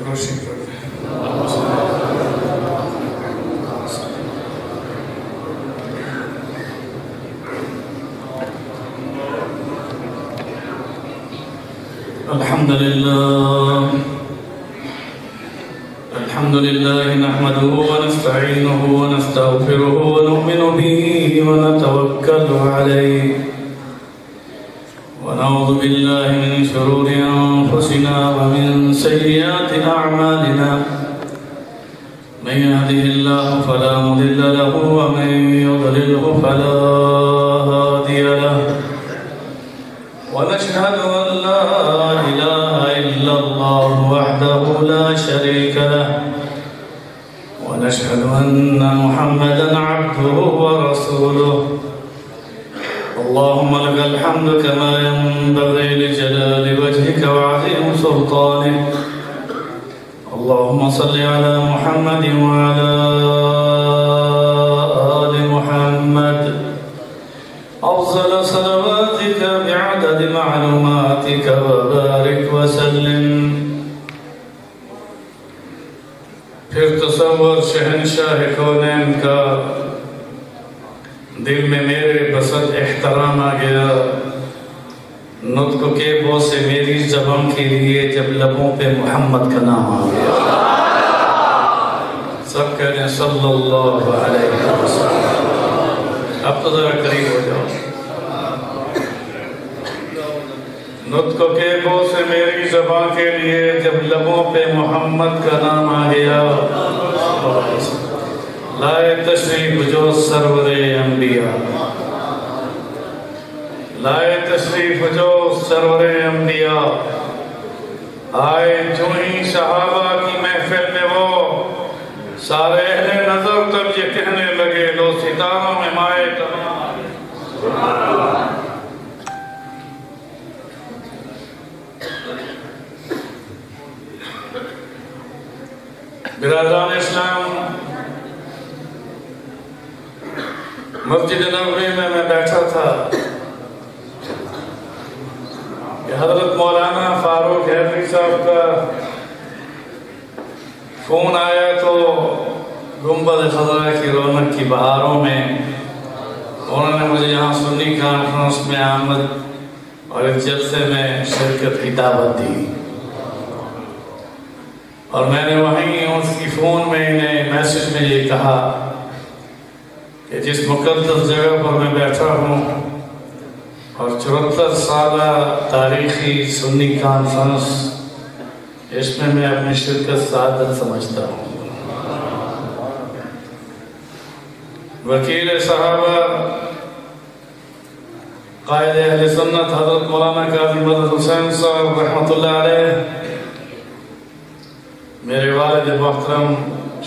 روشن کر دیں۔ الحمد لله نحمده ونستعينه ونستغفره ونؤمن به ونتوكل عليه ونعوذ بالله من شرور أنفسنا ومن سيئات أعمالنا من يهده الله فلا مضل له ومن يضلله فلا هادي له ونشهد أن لا إله إلا الله وحده لا شريك له ونشهد أن محمدا عبده ورسوله اللهم لك الحمد كما ينبغي لجلال وجهك وعظيم سلطانك اللهم صل على محمد وعلى آل محمد أفضل صلواتك بعدد معلوماتك وبارك وسلم۔ پھر تصور شہنشاہ کونین کا دل میں میرے بسط احترام آ گیا، نطق کے بو سے میری زبان کے لیے جب لبوں پہ محمد کا نام آ گیا، سب کہتے ہیں صلی اللہ علیہ وسلم۔ اب تو ذرا قریب ہو جاؤ۔ نطق کے بو سے میری زبان کے لیے جب لبوں پہ محمد کا نام آ گیا، لائے تشریف جو سرور انبیاء، لائے تشریف جو سرور انبیاء، آئے جو ہی صحابہ کی محفل میں وہ سارے اہل نظر تب یہ کہنے لگے لو ستاروں میں مائے تمام۔ برادران اسلام، مسجد نبوی میں بیٹھا تھا کہ حضرت مولانا فاروق حیدری صاحب کا فون آیا تو گنبد خضرا کی رونق کی بہاروں میں انہوں نے مجھے یہاں سنی کانفرنس میں آمد اور ایک جلسے میں شرکت کی دعوت دی، اور میں نے وہیں اس کی فون میں انہیں میسج میں یہ کہا کہ جس مقدس جگہ پر میں بیٹھا ہوں اور 74 سالہ تاریخی سنی کانفرنس، اس میں اپنی شرکت سعادت سمجھتا ہوں۔ وکیل صحابہ قائد اہل سنت حضرت مولانا قاضی مدد حسین صاحب رحمۃ اللہ علیہ، میرے والد محترم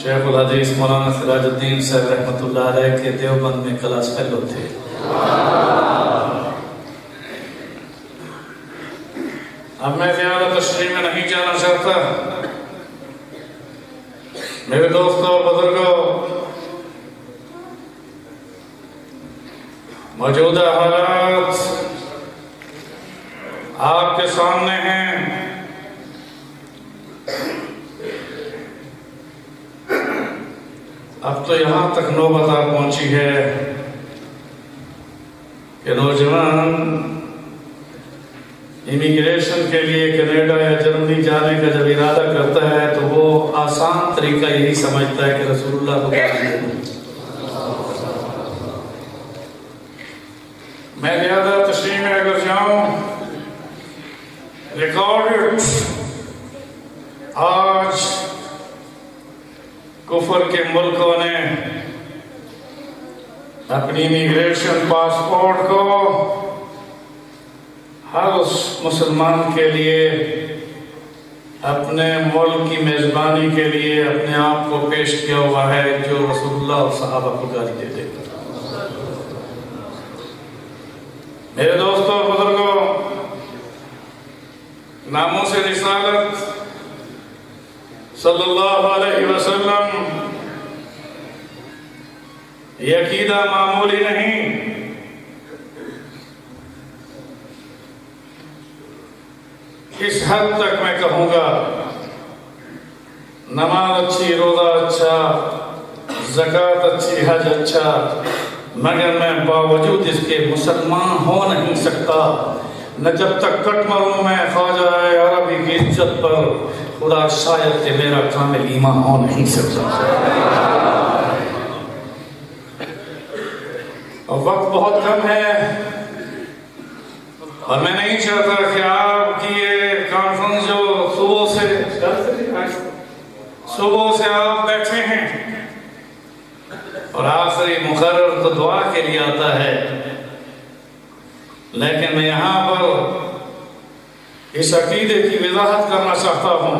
شیخ الحدیث مولانا سراج الدین صاحب رحمۃ اللہ علیہ کے دیوبند میں کلاس فیلو تھے۔ اب میں زیادہ تشریح میں نہیں جانا چاہتا، میرے دوستوں اور بزرگوں، موجودہ حالات آپ کے سامنے ہیں۔ اب تو یہاں تک نوبت آ پہنچی ہے کہ نوجوان امیگریشن کے لیے کینیڈا یا جرمنی جانے کا جب ارادہ کرتا ہے تو وہ آسان طریقہ یہی سمجھتا ہے کہ رسول اللہ کو گالی دے دوں۔ میں زیادہ تشریح میں اگر جاؤں، ریکارڈ آج کفر کے ملکوں نے اپنی امیگریشن پاسپورٹ کو ہر اس مسلمان کے لیے اپنے ملک کی میزبانی کے لیے اپنے آپ کو پیش کیا ہوا ہے جو رسول اللہ اور صحابہ کو گالی دے دے۔ میرے دوستوں اور بزرگوں، ناموں سے رسالت صلی اللہ علیہ وسلم یہ عقیدہ معمولی نہیں، اس حد تک میں کہوں گا نماز اچھی، روزہ اچھا، زکوٰۃ اچھی، حج اچھا، مگر میں باوجود اس کے مسلمان ہو نہیں سکتا نہ جب تک کٹ مروں میں خواجہ عربی کی عزت پر خدا شاید کہ میرا کامل ایمان ہو نہیں سکتا۔ اور وقت بہت کم ہے اور میں نہیں چاہتا کہ آپ کی یہ کانفرنس جو صبح سے آپ بیٹھے ہیں اور آخری مقرر تو دعا کے لیے آتا ہے، لیکن میں یہاں پر اس عقیدے کی وضاحت کرنا چاہتا ہوں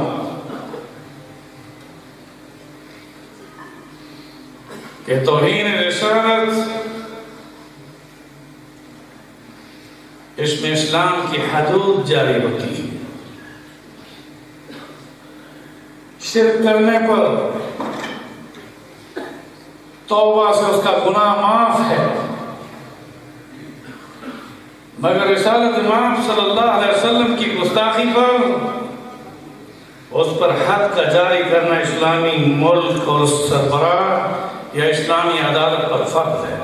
کہ توہین رسالت اس میں اسلام کی حدود جاری ہوتی ہے۔ شرک کرنے پر توبہ سے اس کا گناہ معاف ہے، مگر رسالت امام صلی اللہ علیہ وسلم کی گستاخی پر اس پر حد کا جاری کرنا اسلامی ملک اور سربراہ یا اسلامی عدالت پر فرض ہے۔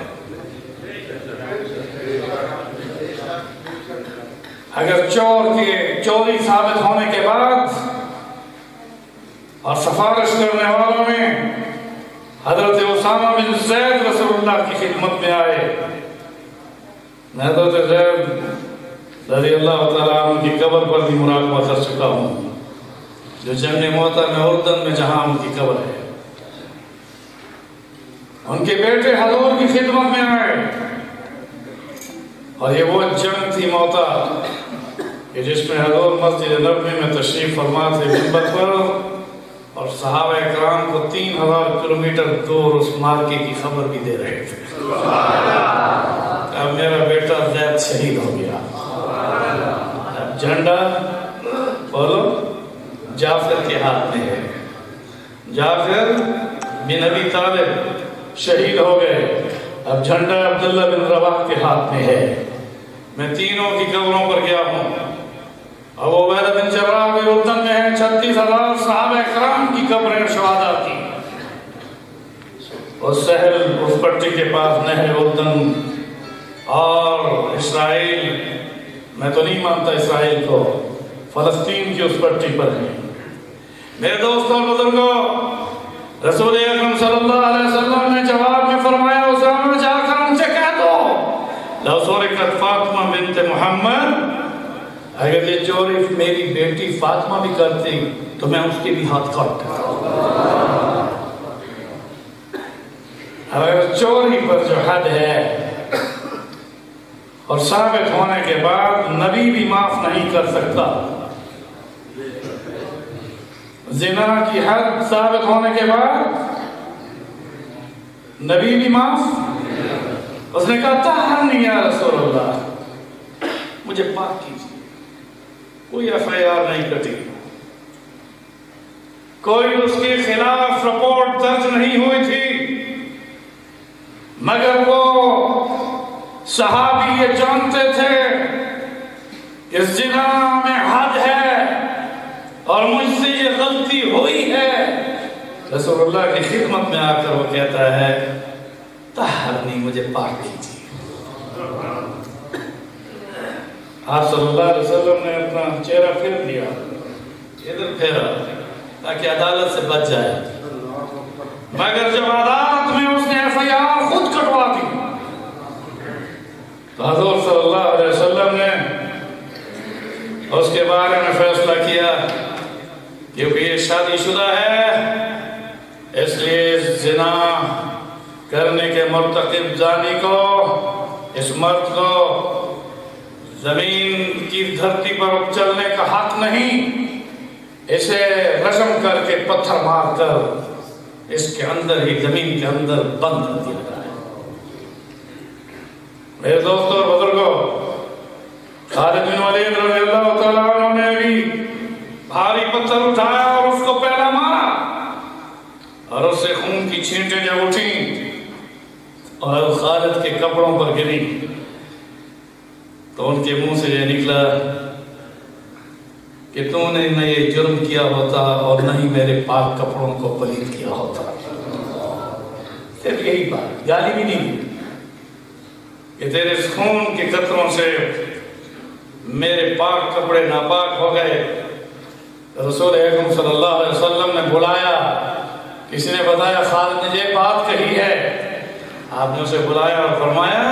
اگر چور کے چوری ثابت ہونے کے بعد اور سفارش کرنے والوں میں حضرت اسامہ بن زید رسول اللہ کی خدمت میں آئے، میں حضرت زید رضی اللہ تعالیٰ عنہ کی قبر پر بھی مراقبہ کر چکا ہوں، جو جنگ موتا میں اردن میں جہاں ان کی قبر ہے۔ ان کے بیٹے حضور کی خدمت میں آئے اور یہ وہ جنگ تھی موتا کہ جس میں حضور مسجد نبوی میں تشریف فرما تھے منبر پر، اور صحابہ اکرام کو 3000 کلومیٹر دور اس مارکے کی خبر بھی دے رہے تھے۔ اب میرا بیٹا زید شہید ہو گیا، اب جھنڈا بولو جعفر کے ہاتھ میں ہے، جعفر بن ابی طالب شہید ہو گئے، اب جھنڈا عبداللہ بن رواح کے ہاتھ میں ہے۔ میں تینوں کی قبروں پر گیا ہوں، ابو عبیدہ بن جراح بھی اردن میں ہیں، 36,000 صحابہ اکرام کی قبریں شہداء کی، اور سہل اس پٹی کے پاس نہر اردن، اور اسرائیل، میں تو نہیں مانتا اسرائیل کو، فلسطین کی اس پٹی پر ہیں۔ میرے دوستوں اور بزرگوں، رسول اکرم صلی اللہ علیہ وسلم نے جواب میں فرمایا، اسامہ جا کر ان سے کہہ دو لو سرقت فاطمہ بنت محمد، اگر یہ چوری میری بیٹی فاطمہ بھی کرتی تو میں اس کے بھی ہاتھ کاٹتا۔ اگر چوری پر جو حد ہے اور ثابت ہونے کے بعد نبی بھی معاف نہیں کر سکتا، زنا کی حد ثابت ہونے کے بعد نبی بھی معاف، اس نے کہا طہرنی یا رسول اللہ، مجھے پاک کیجیے۔ کوئی ایف آئی آر نہیں کٹی، کوئی اس کے خلاف رپورٹ درج نہیں ہوئی تھی، مگر وہ صحابی یہ جانتے تھے کہ زنا میں حد ہے اور مجھ سے یہ غلطی ہوئی ہے۔ رسول اللہ کی خدمت میں آ کر وہ کہتا ہے طہرنی، مجھے پاک کیجیے۔ آپ صلی اللہ علیہ وسلم نے اپنا چہرہ پھیر لیا، ادھر پھیرا تاکہ عدالت سے بچ جائے، مگر جب عدالت میں اس نے ایف آئی آر خود کٹوا دی تو حضور صلی اللہ علیہ وسلم نے اس کے بارے میں فیصلہ کیا کیونکہ یہ شادی شدہ ہے، اس لیے زنا کرنے کے مرتکب زانی کو، اس مرد کو زمین کی دھرتی پر چلنے کا حق نہیں، اسے رجم کر کے پتھر مار کر اس کے اندر ہی زمین کے اندر بند کر دیا جائے۔ میرے دوستوں اور بزرگوں، خالد بن ولید رضی اللہ تعالیٰ عنہ نے بھی بھاری پتھر اٹھایا اور اس کو پہلا مارا، اور اس سے خون کی چھینٹیں جب اٹھیں اور خالد کے کپڑوں پر گری تو ان کے منہ سے یہ نکلا کہ تو نے نہ یہ جرم کیا ہوتا اور نہ ہی میرے پاک کپڑوں کو پلید کیا ہوتا۔ صرف یہی بات، گالی بھی نہیں دی کہ تیرے خون کے قطروں سے میرے پاک کپڑے ناپاک ہو گئے۔ رسول اکرم صلی اللہ علیہ وسلم نے بلایا، کسی نے بتایا خالد نے یہ بات کہی ہے، آپ نے اسے بلایا اور فرمایا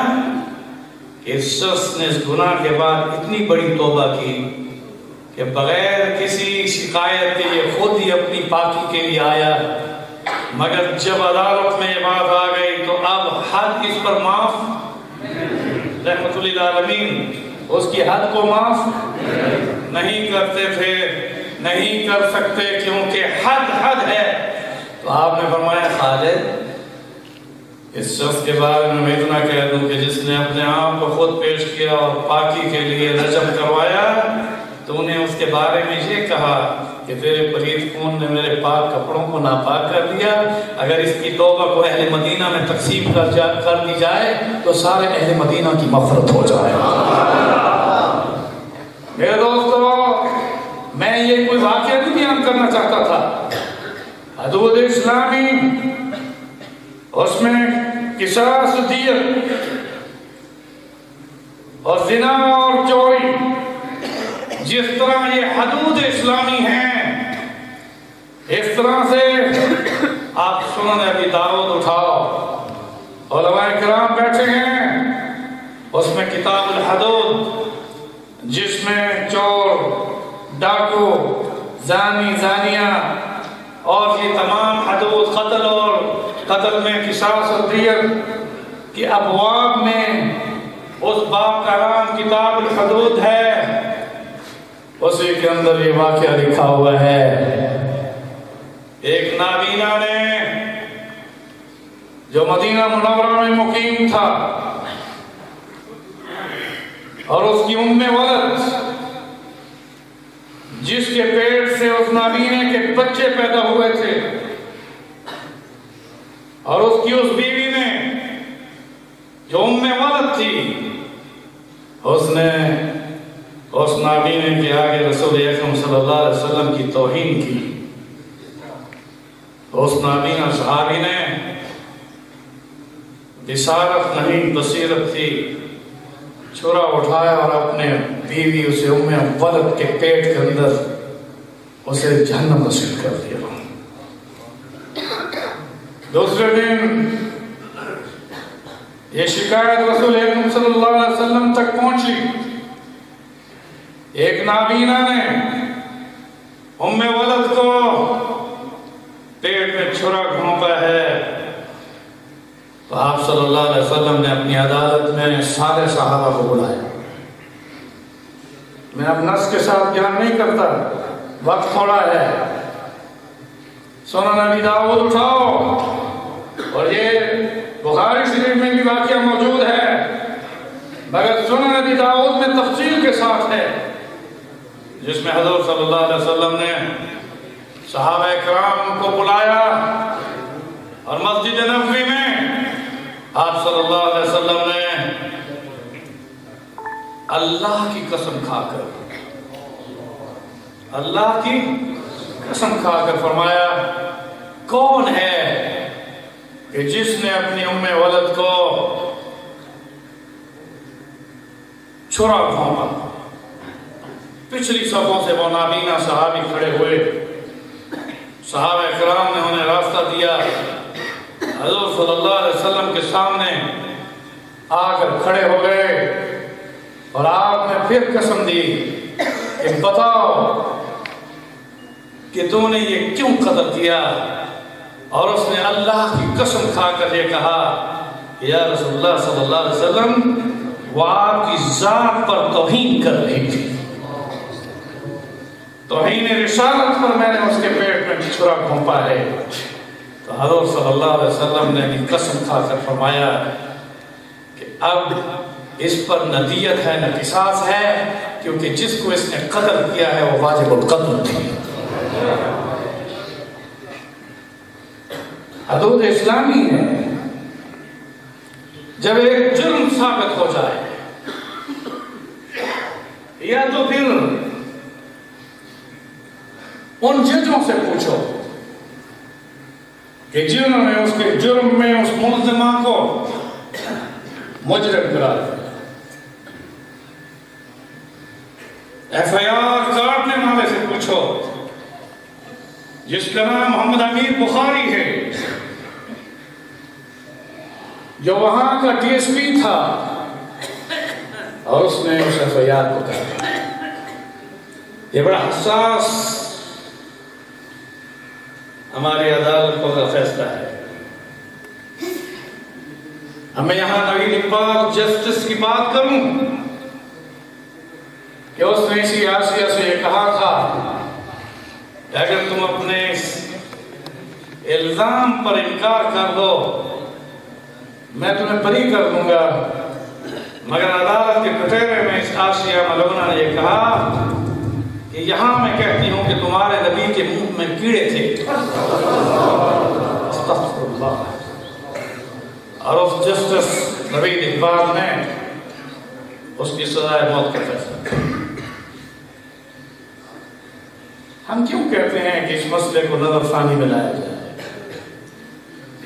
کہ اس شخص نے اس گناہ کے بعد اتنی بڑی توبہ کی کہ بغیر کسی شکایت کے یہ خود ہی اپنی پاکی کے لیے آیا، مگر جب عدالت میں یہ بات آ گئی تو اب حد اس پر معاف، رحمت للعالمین اس کی حد کو معاف نہیں کرتے تھے، نہیں کر سکتے، کیونکہ حد حد ہے۔ تو آپ نے فرمایا خالد اس شخص کے بارے میں میں اتنا کہہ دوں کہ جس نے اپنے آپ کو خود پیش کیا اور پاکی کے لیے رجم کروایا، تو انہیں اس کے بارے میں یہ کہا کہ تیرے پلید خون نے میرے پاک کپڑوں کو ناپاک کر دیا۔ اگر اس کی توبہ کو اہل مدینہ میں تقسیم کر دی جائے تو سارے اہل مدینہ کی مغفرت ہو جائے۔ میرے دوستو، میں یہ کوئی واقعہ نہیں بیان کرنا چاہتا تھا۔ حدود اسلامی اس میں قصاص دیت اور زنا اور چوری، جس طرح یہ حدود اسلامی ہیں، اس طرح سے آپ سنن ابی داؤد اٹھاؤ، علماء کرام بیٹھے ہیں، اس میں کتاب الحدود جس میں چور، ڈاکو، زانی، زانیہ اور یہ تمام حدود، قتل اور قتل میں قصاص اور دیت کے ابواب میں اس باب کا نام کتاب الحدود ہے، اسی کے اندر یہ واقعہ لکھا ہوا ہے۔ ایک نابینا نے جو مدینہ منورہ میں مقیم تھا اور اس کی ام ولد جس کے پیٹ سے اس نابینے کے بچے پیدا ہوئے تھے، اور اس کی اس بیوی نے جو ام ولد تھی، اس نے اس نابینے کے آگے رسول اکرم صلی اللہ علیہ وسلم کی توہین کی۔ اس نابینا صحابی نے بصارت نہیں، بصیرت تھی، چھرا اٹھایا اور اپنے بیوی اسے ام ولد کے پیٹ کے اندر اسے جہنم نصیب کر دیا۔ دوسرے دن یہ شکایت رسول اکرم صلی اللہ علیہ وسلم تک پہنچی۔ ایک نابینا نے ام ولد کو پیٹ میں چھرا گھونپا ہے، تو آپ صلی اللہ علیہ وسلم نے اپنی عدالت میں سارے صحابہ کو بلایا۔ میں اب نص کے ساتھ بیان نہیں کرتا، وقت تھوڑا ہے۔ سنن ابی داؤد اٹھاؤ، اور یہ بخاری شریف میں بھی واقعہ موجود ہے، مگر سنن ابی داؤد میں تفصیل کے ساتھ ہے، جس میں حضور صلی اللہ علیہ وسلم نے صحابہ کرام کو بلایا اور مسجد نبوی میں آپ صلی اللہ علیہ وسلم نے اللہ کی قسم کھا کر فرمایا، کون ہے کہ جس نے اپنی ام ولد کو چھرا گھونپا؟ پچھلی صفوں سے وہ نابینا صحابی کھڑے ہوئے، صحابہ کرام نے انہیں راستہ دیا، حضور صلی اللہ علیہ وسلم کے سامنے آ کر کھڑے ہو گئے، اور آپ نے پھر قسم دی کہ بتاؤ کہ تو نے یہ کیوں قتل کیا؟ اور اس نے اللہ کی قسم کھا کر یہ کہا کہ یا رسول اللہ صلی اللہ علیہ وسلم، وہ آپ کی ذات پر توہین کر رہی تھی، توہین رسالت پر میں نے اس کے پیٹ میں چھرا گھونپا ہے۔ تو حضور صلی اللہ علیہ وسلم نے بھی قسم کھا کر فرمایا کہ اب اس پر نہ دیت ہے نہ قصاص ہے، کیونکہ جس کو اس نے قتل کیا ہے وہ واجب القتل تھی۔ حدود اسلامی ہے، جب ایک جرم ثابت ہو جائے یا تو پھر ان ججوں سے پوچھو کہ جنہوں نے اس کے جرم میں اس ملزمہ کو مجرم قرار دیا، FIR کاٹنے والے سے پوچھو جس کا نام محمد امیر بخاری ہے، جو وہاں کا DSP تھا اور اس نے اس FIR کو کاٹا۔ یہ بڑا حساس ہماری عدالتوں کا فیصلہ ہے۔ ہمیں یہاں نوید اقبال جسٹس کی بات کروں کہ اس نے اسی آسیہ سے یہ کہا تھا کہ اگر تم اپنے اس الزام پر انکار کر دو میں تمہیں بری کر دوں گا، مگر عدالت کے کٹہرے میں اس آسیہ ملونہ نے یہ کہا کہ یہاں میں کہتی ہوں کہ تمہارے نبی کے منہ میں کیڑے تھے۔ استغفر اللہ۔ اور اس جسٹس نوید اقبال نے اس کی سزائے موت کا فیصلہ کیا۔ ہم کیوں کہتے ہیں کہ اس مسئلے کو نظر ثانی میں لایا جائے؟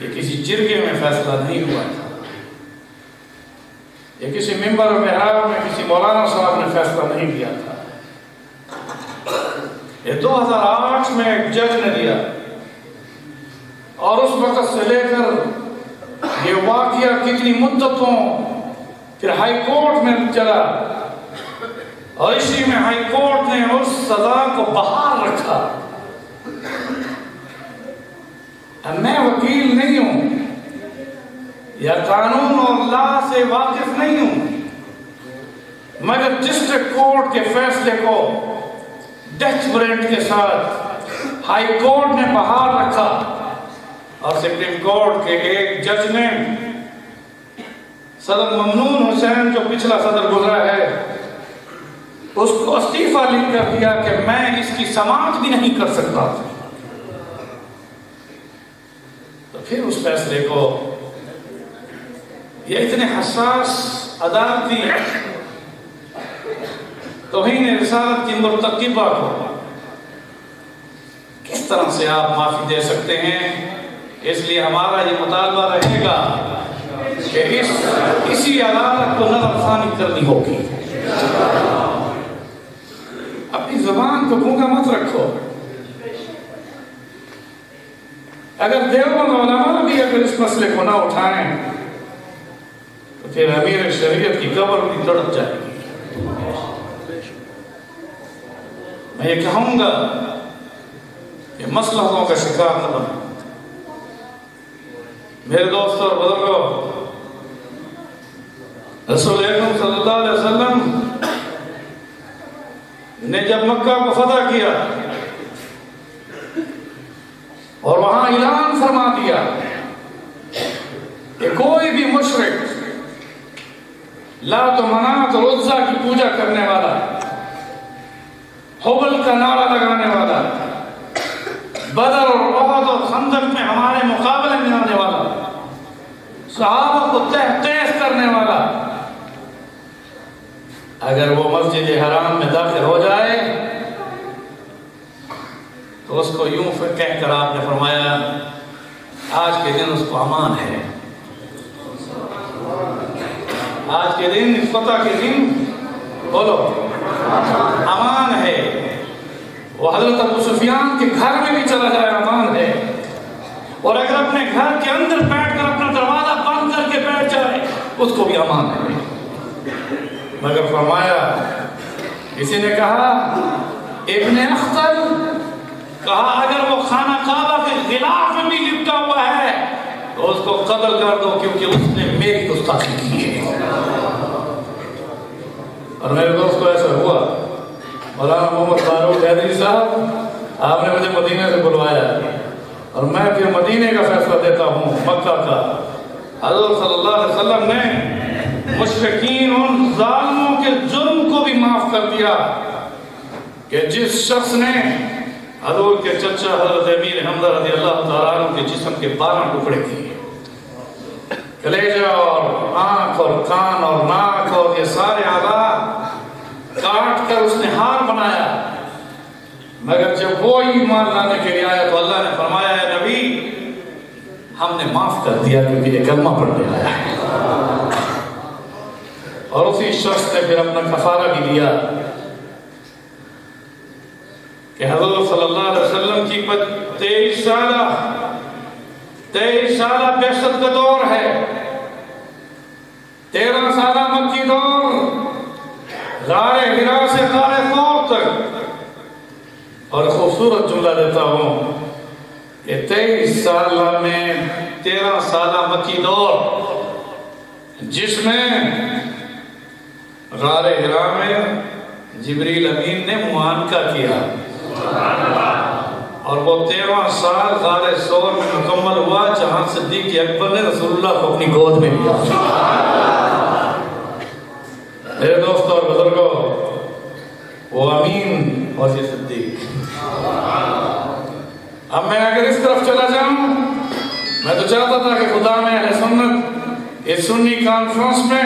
یہ کسی جرگے میں فیصلہ نہیں ہوا تھا، یہ کسی ممبر و محراب میں کسی مولانا صاحب نے فیصلہ نہیں کیا تھا، یہ 2008 میں ایک جج نے دیا، اور اس وقت سے لے کر یہ واقعہ کتنی مدتوں پھر ہائی کورٹ میں چلا، اور اسی میں ہائی کورٹ نے اس سزا کو بحال رکھا۔ اب میں وکیل نہیں ہوں یا قانون اور لا سے واقف نہیں ہوں، مگر ڈسٹرکٹ کورٹ کے فیصلے کو ڈیتھ وارنٹ کے ساتھ ہائی کورٹ نے بحال رکھا، اور سپریم کورٹ کے ایک جج نے صدر ممنون حسین جو پچھلا صدر گزرا ہے اس کو استعفیٰ لکھ کر دیا کہ میں اس کی سماعت بھی نہیں کر سکتا۔ تو پھر اس فیصلے کو یہ اتنے حساس عدالتی توہین رسالت کی مرتکبہ کو کس طرح سے آپ معافی دے سکتے ہیں؟ اس لیے ہمارا یہ مطالبہ رہے گا کہ اسی عدالت کو نظر ثانی کرنی ہوگی۔ اپنی زبان کو گونگا مت رکھو۔ اگر دیوبند علماء بھی اگر اس مسئلے کو نہ اٹھائیں تو پھر امیر شریعت کی قبر بھی تڑپ جائے گی۔ میں یہ کہوں گا کہ مصلحتوں کا شکار نہ بنو۔ میرے دوستوں اور بزرگوں، رسول اکرم صلی اللہ علیہ وسلم نے جب مکہ کو فتح کیا اور وہاں اعلان فرما دیا کہ کوئی بھی مشرک لات و منات اور عزا کی پوجا کرنے والا، حبل کا نعرہ لگانے والا، بدر اور احد اور خندق میں ہمارے مقابلے میں آنے والا، صحابہ کو تحقیق کرنے والا، اگر وہ مسجد حرام میں داخل ہو جائے تو اس کو یوں کہہ کر آپ نے فرمایا آج کے دن اس کو امان ہے، آج کے دن اس فتح کے دن بولو امان ہے۔ وہ حضرت ابو سفیان کے گھر میں بھی چلا جائے امان ہے، اور اگر اپنے گھر کے اندر بیٹھ کر اپنا دروازہ بند کر کے بیٹھ جائے اس کو بھی امان ہے۔ مگر فرمایا، کسی نے کہا ابن اختر، کہا اگر وہ خانہ کعبہ کے غلاف میں بھی لپٹا ہوا ہے تو اس کو قتل کر دو کیونکہ اس نے میری گستاخی کی ہے۔ اور میرے دوستو ایسا ہوا، مولانا محمد فاروق حیدری صاحب آپ نے مجھے مدینہ سے بلوایا اور میں پھر مدینے کا فیصلہ دیتا ہوں، مکہ کا۔ حضرت صلی اللہ علیہ وسلم نے مشرکین ان ظالموں کے جرم کو بھی معاف کر دیا کہ جس شخص نے حضور کے چچا حضرت امیر حمزہ رضی اللہ تعالیٰ عنہ کے جسم کے 12 ٹکڑے کیے، کلیجہ اور آنکھ اور کان اور ناک اور یہ سارے اعضاء کاٹ کر اس نے ہار بنایا، مگر جب وہ ایمان لانے کے لیے آیا تو اللہ نے فرمایا اے نبی ہم نے معاف کر دیا کیونکہ یہ کلمہ پڑھنے آیا ہے. اور اسی شخص نے پھر اپنا کفارہ بھی دیا کہ حضرت صلی اللہ علیہ وسلم کی 23 سالہ بعثت کا دور ہے، 13 سالہ مکی دور، غار حرا سے غار ثور تک. اور خوبصورت جملہ دیتا ہوں کہ 23 سالہ میں 13 سالہ مکی دور جس میں غار حرا میں جبریل امین نے معانقہ کیا، اور وہ 13 سال غار ثور میں مکمل ہوا جہاں صدیق اکبر نے رسول اللہ کو اپنی گود میں لیا. میرے دوستوں اور بزرگوں، وہ امین اور یہ صدیق. اب میں اگر اس طرف چلا جاؤں، میں تو چاہتا تھا کہ خدا میں اہل سنت اس سنی کانفرنس میں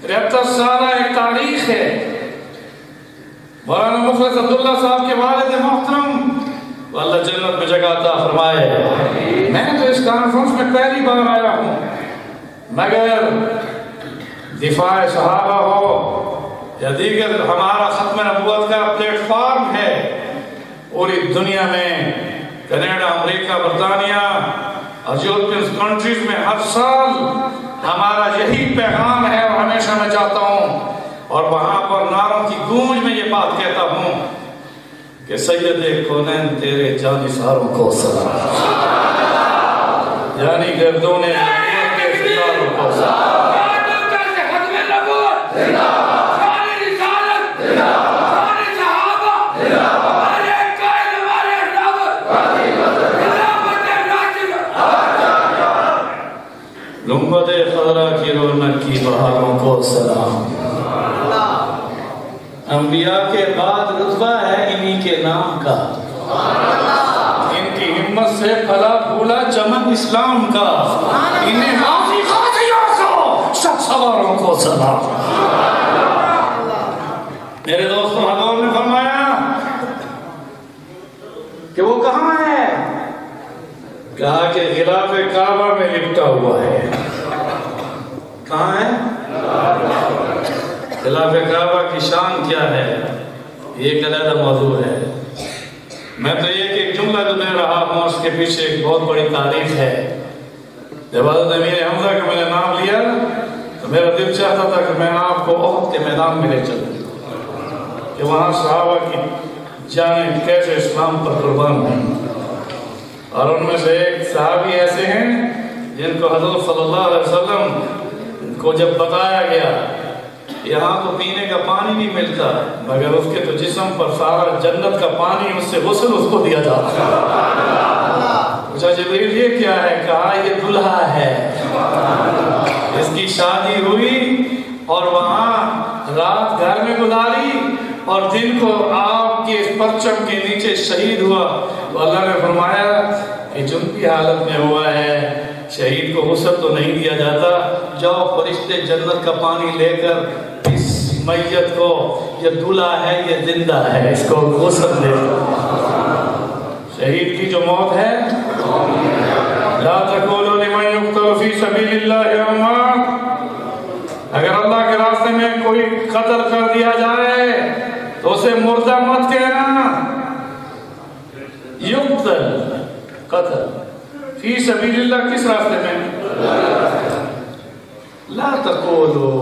73 سالہ ایک تاریخ ہے. مولانا مخلص عبداللہ صاحب کے والد محترم اللہ جنت میں جگہ عطا فرمائے. میں تو اس کانفرنس میں پہلی بار آیا ہوں، مگر دفاع صحابہ ہو یا دیگر ہمارا ختم نبوت کا پلیٹ فارم ہے. پوری دنیا میں کینیڈا، امریکہ، برطانیہ اور یورپین کنٹریز میں ہر سال ہمارا یہی پیغام ہے، اور ہمیشہ میں چاہتا ہوں اور وہاں پر نعروں کی گونج میں یہ بات کہتا ہوں کہ سید کونین تیرے جانثاروں کو سلام، یعنی گردوں نے نبوت کے ستاروں کو سلام. گنبد خضرا کی رونق کی بہاروں کو سلام. انبیاء کے بعد رتبہ ہے انہی کے نام کا، ان کی ہمت سے پھلا پھولا چمن اسلام کا. انہیں غازی غازیوں کو شخ سواروں کو سلام. میرے دوستوں، حضور نے فرمایا کہ وہ کہاں ہے؟ کہا کہ غلاف کعبہ میں لپٹا ہوا ہے. کہاں ہے؟ غلاف کعبہ کی شان کیا ہے یہ ایک علیحدہ موضوع ہے. میں تو ایک جملہ جو دے رہا ہوں اس کے پیچھے ایک بہت بڑی تاریخ ہے. جب حضرت امیر حمزہ کا میں نے نام لیا تو میرا دل چاہتا تھا کہ میں آپ کو احد کے میدان میں لے چلوں کہ وہاں صحابہ کی جانیں کیسے اسلام پر قربان ہیں. اور ان میں سے ایک صحابی ایسے ہیں جن کو حضرت صلی اللہ علیہ وسلم کو جب بتایا گیا یہاں تو پینے کا پانی نہیں ملتا، مگر اس کے تو جسم پر سارا جنت کا پانی اس سے غسل اس کو دیا جاتا ہے. پوچھا جبریل یہ کیا ہے؟ کہا یہ دلہا ہے، اس کی شادی ہوئی اور وہاں رات گھر میں گزاری اور دن کو آپ کے اس پرچم کے نیچے شہید ہوا. تو اللہ نے فرمایا کہ جنبی حالت میں ہوا ہے، شہید کو غسل تو نہیں دیا جاتا، جاؤ فرشتے جنت کا پانی لے کر اس میت کو، یہ دلہا ہے یہ زندہ ہے، اس کو غسل دے. شہید کی جو موت ہے، لا تقولوا لمن يقتل في سبيل الله اموات، اگر اللہ کے راستے میں کوئی قتل کر دیا جائے تو اسے مردہ مت کہنا. یقتل قتل فی سبیل اللہ کس راستے میں؟ لا تقولوا،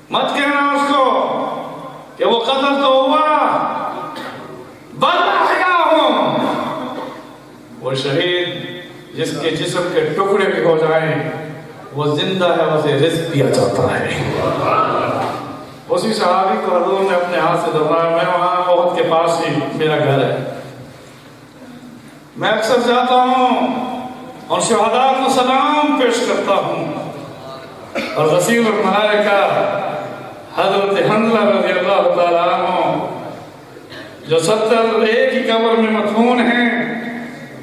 مت کہنا اس کو کہ وہ قتل تو ہوا بل احیاء، وہ شہید جس کے جسم کے ٹکڑے بھی ہو جائیں وہ زندہ ہے، اسے رزق دیا جاتا ہے. اسی صحابی کو حضور نے اپنے ہاتھ سے دبایا. میں وہاں احد کے پاس ہی میرا گھر ہے، میں اکثر جاتا ہوں اور شہداء کو سلام پیش کرتا ہوں. اور غسیل الملائکہ حضرت حنظلہ رضی اللہ تعالیٰ عنہ جو 71 ہی قبر میں مدفون ہیں،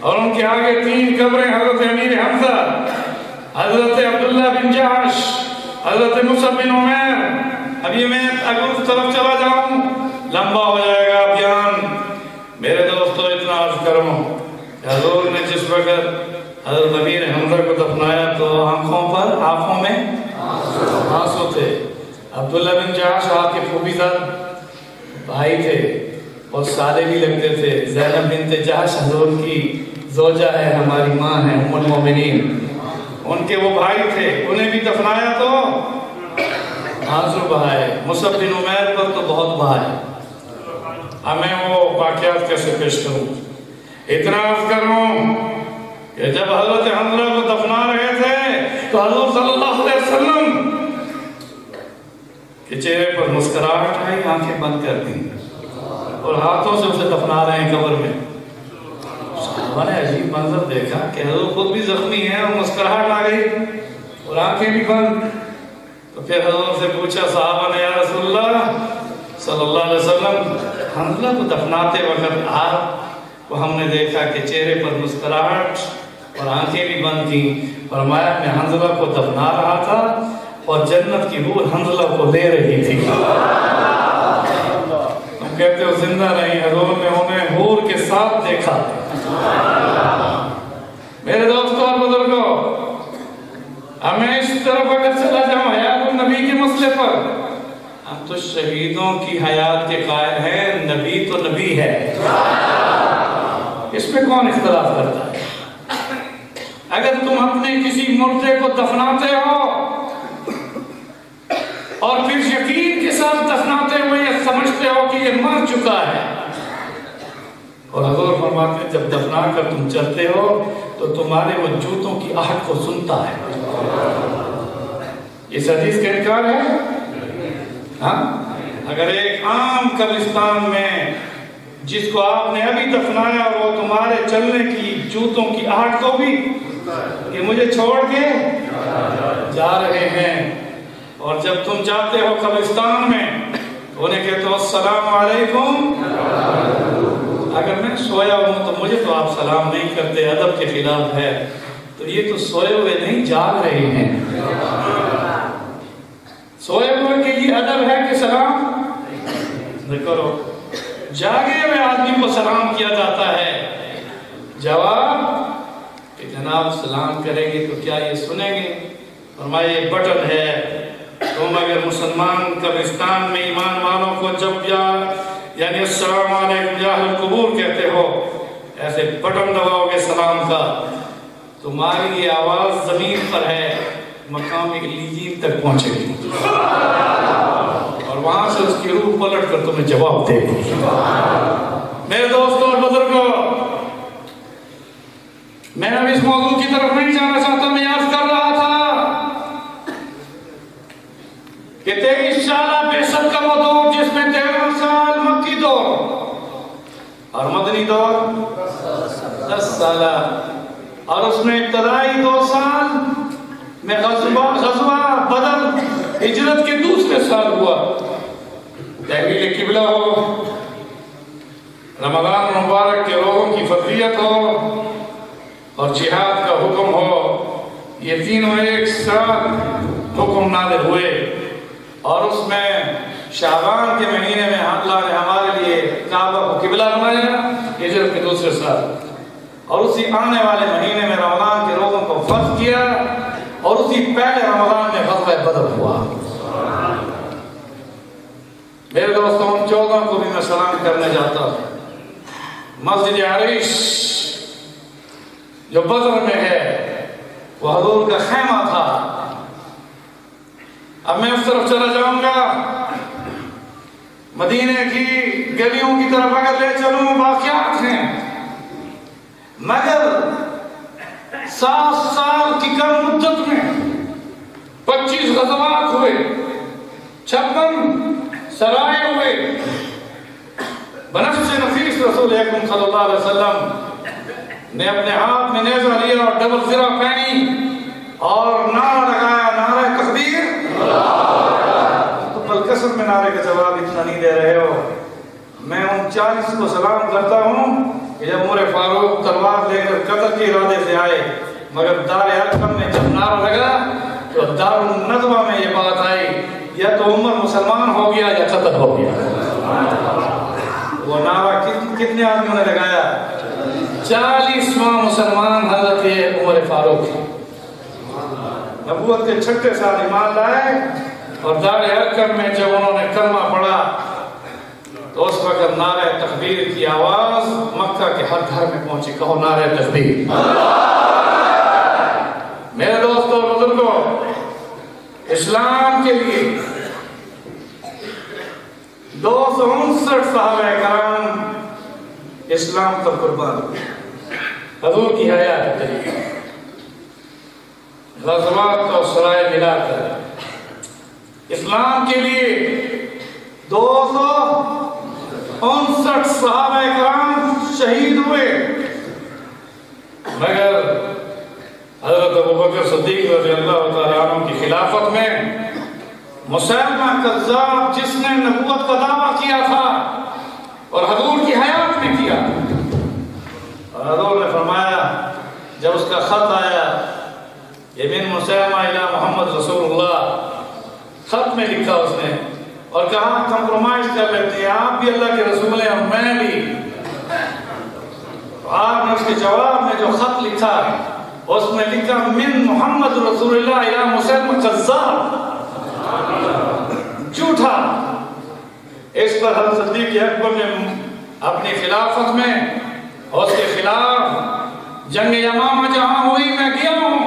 اور ان کے آگے 3 قبریں، حضرت امیر حمزہ، حضرت عبداللہ بن جحش، حضرت مصعب بن عمیر. ابھی میں اگر اس طرف چلا جاؤں لمبا ہو جائے گا بیان. میرے دوستو اتنا عرض کروں کہ حضور نے جس وقت حضرت امیر حمزہ کو دفنایا تو آنکھوں میں آنسو تھے. عبداللہ بن جحش آپ کے پھوپھی زاد بھائی تھے اور سالے بھی لگتے تھے. زینب بنت جحش حضور کی زوجہ ہے, ہماری ماں ہے, ام المومنین. ان کے وہ بھائی تھے, انہیں بھی دفنایا تو آنسو بہائے. مصعب بن عمیر پر تو بہت بہائے. ہمیں وہ واقعات کیسے پیش کروں. اتنا عرض کروں کہ جب حضرت حمزہ کو دفنا رہے تھے تو حضور صلی اللہ علیہ وسلم کے چہرے پر مسکراہٹ آئی, آنکھیں بند کر دیں اور ہاتھوں سے اسے دفنا رہے ہیں قبر میں. صحابہ نے عجیب منظر دیکھا کہ حضور خود بھی زخمی ہیں اور مسکراہٹ آ گئی اور آنکھیں بھی بند. تو پھر حضور سے پوچھا صحابہ نے, یا رسول اللہ صلی اللہ علیہ وسلم, حمزہ کو دفناتے وقت آپ کو ہم نے دیکھا کہ چہرے پر مسکراہٹ اور آنکھیں بھی بند تھیں. فرمایا میں حنظلہ کو دفنا رہا تھا اور جنت کی حور حنظلہ کو لے رہی تھی. تم کہتے ہو زندہ نہیں, حضور نے انہیں حور کے ساتھ دیکھا. میرے دوستوں اور بزرگوں, ہمیں اس طرف اگر چلا جاؤں حیات النبی کے مسئلے پر, ہم تو شہیدوں کی حیات کے قائل ہیں, نبی تو نبی ہے, اس میں کون اختلاف کرتا ہے. اگر تم اپنے کسی مردے کو دفناتے ہو اور پھر یقین کے ساتھ دفناتے ہوئے یہ سمجھتے ہو کہ یہ مر چکا ہے, اور حضور فرماتے ہیں جب دفنا کر تم چلتے ہو تو تمہارے وہ جوتوں کی آہٹ کو سنتا ہے. اس حدیث کا انکار ہے. ہاں, اگر ایک عام قبرستان میں جس کو آپ نے ابھی دفنایا اور وہ تمہارے چلنے کی جوتوں کی آہٹ کو بھی کہ مجھے چھوڑ کے جا رہے ہیں, اور جب تم جاتے ہو قبرستان میں انہیں کہتے ہو السلام علیکم, اگر میں سویا ہوں تو مجھے تو آپ سلام نہیں کرتے, ادب کے خلاف ہے. تو یہ تو سوئے ہوئے نہیں, جاگ رہے ہیں. سوئے ہوئے کہ یہ ادب ہے کہ سلام نہ کرو, جاگے ہوئے آدمی کو سلام کیا جاتا ہے. جواب کہ جناب سلام کریں گے تو کیا یہ سنیں گے؟ فرمایا یہ بٹن ہے, تم اگر مسلمان قبرستان میں ایمان والوں کو جب یعنی السلام علیکم یا اہل القبور کہتے ہو, ایسے بٹن دباؤ گے سلام کا, تمہاری یہ آواز زمین پر ہے, مقام علیین تک پہنچے گی اور وہاں سے اس کی روح پلٹ کر تمہیں جواب دے گی. میرے دوستوں اور بزرگوں, میں اب اس موضوع کی طرف نہیں جانا چاہتا. میں عرض کر رہا تھا کہ 23 سالہ بعثت کا وہ دور جس میں 13 سال مکی دور اور مدنی دور 10 سالہ, اور اس میں ابتدائی 2 سال میں غزوہ بدر ہجرت کے دوسرے سال ہوا. تحویل قبلہ ہو, رمضان مبارک کے روزوں کی فضیلت ہو اور جہاد کا حکم ہو, یہ تینوں ایک ساتھ حکم نازل ہوئے. اور اس میں شعبان کے مہینے میں اللہ نے ہمارے لیے کعبہ کو قبلہ بنایا ہجرت کے دوسرے سال, اور اسی آنے والے مہینے میں رمضان کے روزوں کو فرض کیا, اور اسی پہلے رمضان میں غزوہ بدر ہوا. میرے دوستوں, ان 14 کو بھی میں سلام کرنے جاتا ہوں. مسجد عریش جو بدر میں ہے وہ حضور کا خیمہ تھا. اب میں اس طرف چلا جاؤں گا, مدینے کی گلیوں کی طرف اگر لے چلوں واقعات ہیں, مگر 7 سال کی کم مدت میں 25 غزوات ہوئے, 56 سرائے ہوئے. بنفس نفیس رسول اکرم صلی اللہ علیہ وسلم نے اپنے ہاتھ میں نیزہ لیا اور ڈبل زرہ پہنی اور نعرہ لگایا, نعرہ تکبیر. تو بالقسم میں نعرے کا جواب اتنا نہیں دے رہے ہو. میں ان 40 کو سلام کرتا ہوں کہ جب عمر فاروق تلوار لے کر قتل کے ارادے سے آئے, مگر دار ارقم میں جب نعرہ لگا تو دار الندوہ میں یہ بات آئی, یا تو عمر مسلمان ہو گیا یا قتل ہو گیا. وہ نعرہ کتنے آدمیوں نے لگایا؟ 40واں مسلمان حضرت عمر فاروق تھے۔ نبوت کے 6 سال ایمان لائے اور دار ارقم میں جب انہوں نے کلمہ پڑھا تو اس وقت نعرہ تکبیر کی آواز مکہ کے ہر گھر میں پہنچی۔ کہو نعرہ تکبیر۔ میرے دوستو اور بزرگوں، اسلام کے لیے 259 صحابہ کرام اسلام پر قربان ہوئے۔ حضور کی حیات طریقہ غزوات اور سرائے ملا کر اسلام کے لیے 259 صحابہ کرام شہید ہوئے، مگر حضرت ابوبکر صدیق رضی اللہ تعالیٰ عنہ کی خلافت میں مسیلمہ کذاب جس نے نبوت کا دعویٰ کیا تھا اور حضور کی حیات میں کیا، اور حضور نے فرمایا جب اس کا خط آیا یہ من مسیلمہ الی محمد رسول اللہ، خط میں لکھا اس نے اور کہا کمپرومائز کر لیتے ہیں، آپ بھی اللہ کے رسول ہیں اور میں بھی۔ آپ نے اس کے جواب میں جو خط لکھا اس میں لکھا من محمد رسول اللہ الی مسیلمہ کذاب، جھوٹا۔ اس پر حضرت صدیق اکبر نے اپنی خلافت میں اس کے خلاف جنگ یمامہ جہاں ہوئی میں گیا ہوں۔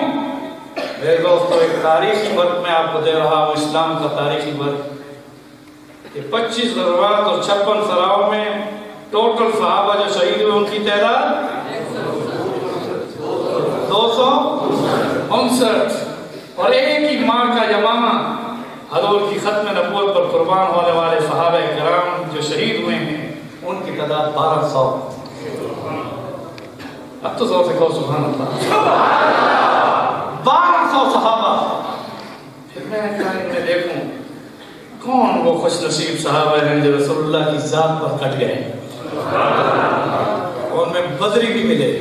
میرے دوستو ایک تاریخی وقت میں آپ کو دے رہا ہوں، اسلام کا تاریخی وقت کہ 25 غزوات اور 56 سراؤں میں ٹوٹل صحابہ جو شہید ہوئے ان کی تعداد 259، اور ایک ہی مارکہ یمامہ حضور کی ختم نبوت پر قربان ہونے والے صحابہ کرام جو شہید ہوئے ہیں ان کی تعداد 1200۔ اب تو زور سے کہو سبحان اللہ۔ 1200 صحابہ۔ پھر میں دیکھوں کون وہ خوش نصیب صحابہ ہیں جو رسول اللہ کی ذات پر کٹ گئے، ان میں بدری بھی ملے۔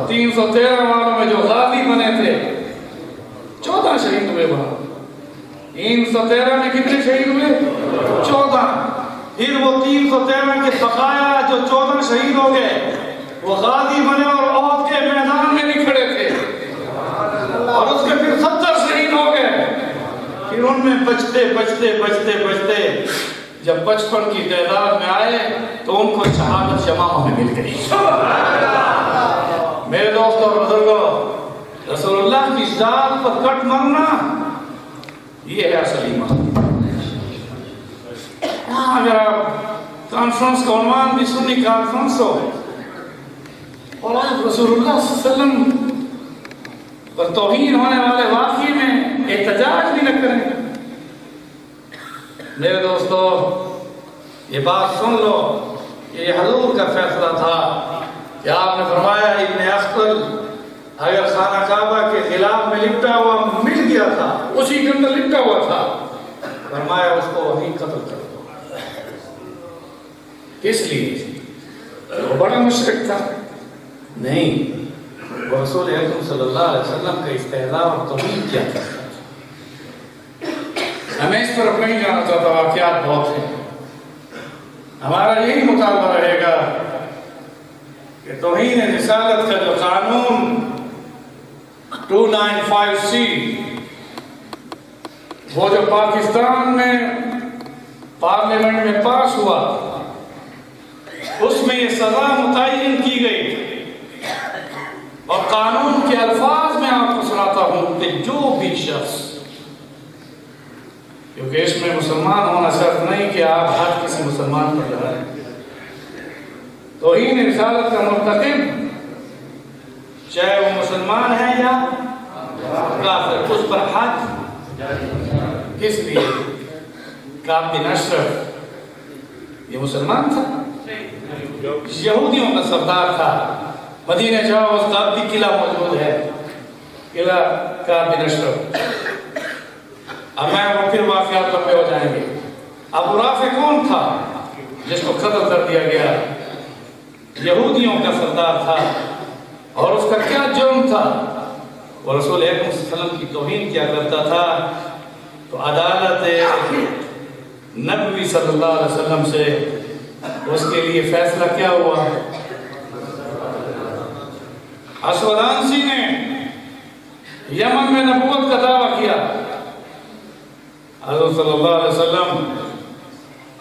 313 والوں میں جو غازی بنے تھے 14 شہید ہوئے وہاں۔ 313 میں کتنے شہید ہوئے؟ 14۔ پھر وہ 313 کے بقایا جو 14 شہید ہو گئے وہ غازی بنے اور احد کے میدان میں بھی کھڑے تھے، اور اس کے پھر 70 شہید ہو گئے۔ پھر ان میں بچتے جب 55 کی تعداد میں آئے تو ان کو شہادت یمامہ میں مل گئی۔ میرے دوستوں اور بزرگوں، رسول اللہ کی ذات پر کٹ مرنا یہ ہے اصل ایمان۔ اگر آپ کانفرنس کا عنوان بھی سنی کانفرنس ہو اور آپ رسول اللہ صلی اللہ علیہ وسلم پر توہین ہونے والے واقعے میں احتجاج بھی نہ کریں، میرے دوستو یہ بات سن لو، یہ حضور کا فیصلہ تھا کہ آپ نے فرمایا ابن اخطل اگر خانہ کعبہ کے خلاف میں لپٹا ہوا مل گیا تھا، اسی کے اندر لپٹا ہوا تھا، فرمایا اس کو وہیں قتل کر دو۔ کس لیے؟ وہ بڑا مشرک تھا؟ نہیں، وہ رسول اکرم صلی اللہ علیہ وسلم کا استہزاء اور توہین کیا کرتا تھا۔ ہمیں اس طرف نہیں جانا چاہتا، واقعات بہت ہیں۔ ہمارا یہی مطالبہ رہے گا کہ توہین رسالت کا جو قانون 295C وہ جو پاکستان میں پارلیمنٹ میں پاس ہوا اس میں یہ سزا متعین کی گئی، اور قانون کے الفاظ میں آپ کو سناتا ہوں کہ جو بھی شخص، کیونکہ اس میں مسلمان ہونا شرط نہیں کہ آپ ہر کسی مسلمان پر لڑائیں، توہین رسالت کا مرتکب چاہے وہ مسلمان ہے یا کافر اس پر حد۔ کس لیے؟ کعب بن اشرف یہ مسلمان تھا، یہودیوں کا سردار تھا، مدینہ جاؤ اس کا اب بھی قلعہ موجود ہے، قلعہ کعب بن اشرف۔ اب میں وہ پھر واقعات لمبے ہو جائیں گے۔ ابو رافع کون تھا جس کو قتل کر دیا گیا؟ یہودیوں کا سردار تھا، اور اس کا کیا جرم تھا؟ وہ رسول اکرم صلی اللہ علیہ وسلم کی توہین کیا کرتا تھا۔ تو عدالت نبوی صلی اللہ علیہ وسلم سے اس کے لیے فیصلہ کیا ہوا؟ اسودانسی نے یمن میں نبوت کا دعویٰ کیا. حضرت صلی اللہ علیہ وسلم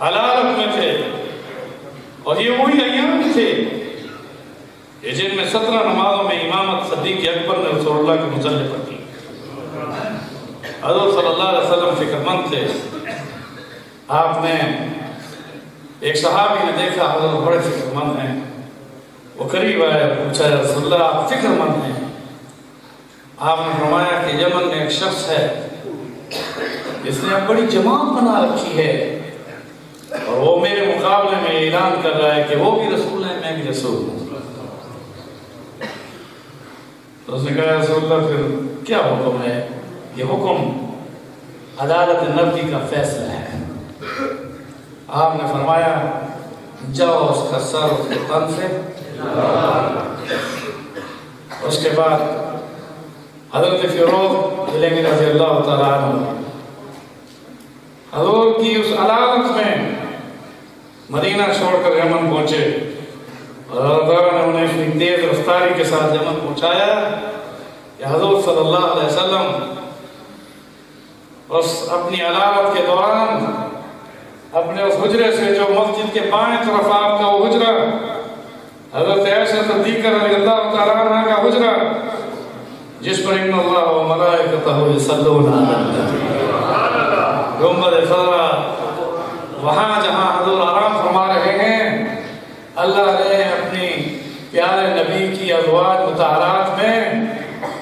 علالت میں تھے اور یہ وہی ایام تھے جن میں 17 نمازوں میں امامت صدیق اکبر نے رسول اللہ کے مصلی پر کی. حضرت صلی اللہ علیہ وسلم فکر مند تھے. آپ نے ایک صحابی نے دیکھا حضرت بڑے فکر مند ہیں. وہ قریب آئے, پوچھا یا رسول اللہ آپ فکر مند ہیں؟ آپ نے فرمایا کہ یمن میں ایک شخص ہے جس نے اب بڑی جماعت بنا رکھی ہے اور وہ میرے مقابلے میں اعلان کر رہا ہے کہ وہ بھی رسول ہے میں بھی رسول ہوں. تو اس نے کہا رسول اللہ پھر کیا حکم ہے؟ یہ حکم عدالت نبوی کا فیصلہ ہے. آپ نے فرمایا جاؤ اس کا سر اس کے تن سے. اس کے بعد حضرت فیروز علیہ رضی اللہ تعالیٰ عنہ حضور کی اس علامت میں مدینہ چھوڑ کر یمن پہنچے اور اللہ تعالیٰ نے انہیں اتنی تیز رفتاری کے ساتھ یمن پہنچایا کہ حضور صلی اللہ علیہ وسلم اس اپنی علامت کے دوران اپنے اس حجرے سے جو مسجد کے بائیں طرف آپ کا وہ حجرہ حضرت عائشہ صدیقہ رضی اللہ تعالیٰ عنہ کا حجرہ جس پر ان اللہ و ملائکتہ یصلون علی النبی گنبد خضرا, وہاں جہاں حضور آرام فرما رہے ہیں اللہ نے اپنی پیارے نبی کی ازواج مطہرات میں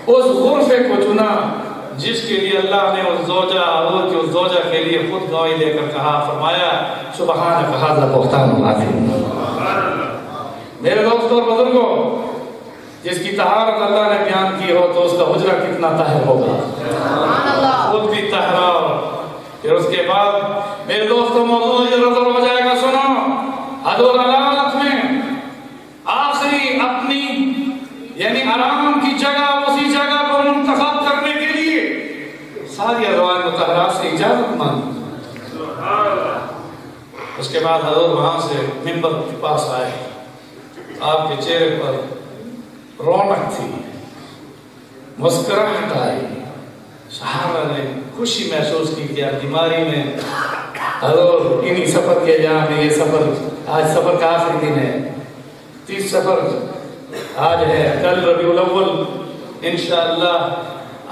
اس غرفے کو چنا جس کے لیے اللہ نے اس زوجہ حضور کی اس زوجہ کے لیے خود گواہی دے کر کہا فرمایا سبحانک ھذا بہتان عظیم. میرے دوستوں اور بزرگوں, جس کی طہارت اللہ نے بیان کی ہو تو اس کا حجرہ کتنا طاہر ہوگا. خود بھی طاہرہ. پھر اس کے بعد میرے دوستوں موضوع یہ نظر ہو جائے گا. سنو, حضور علامت میں آخری اپنی یعنی آرام کی جگہ اسی جگہ کو منتخب کرنے کے لیے ساری ازواج مطہرات سے اجازت مانگی. اس کے بعد حضور وہاں سے منبر کے پاس آئے. آپ کے چہرے پر رونق تھی, مسکراہٹ آئی. صحابہ نے خوشی محسوس کی کہ بیماری میں حضور انہی سفر کے جہاں میں یہ سفر آج سفر کا آخری دن ہے. 30 سفر آج ہے, کل ربیع الاول انشاءاللہ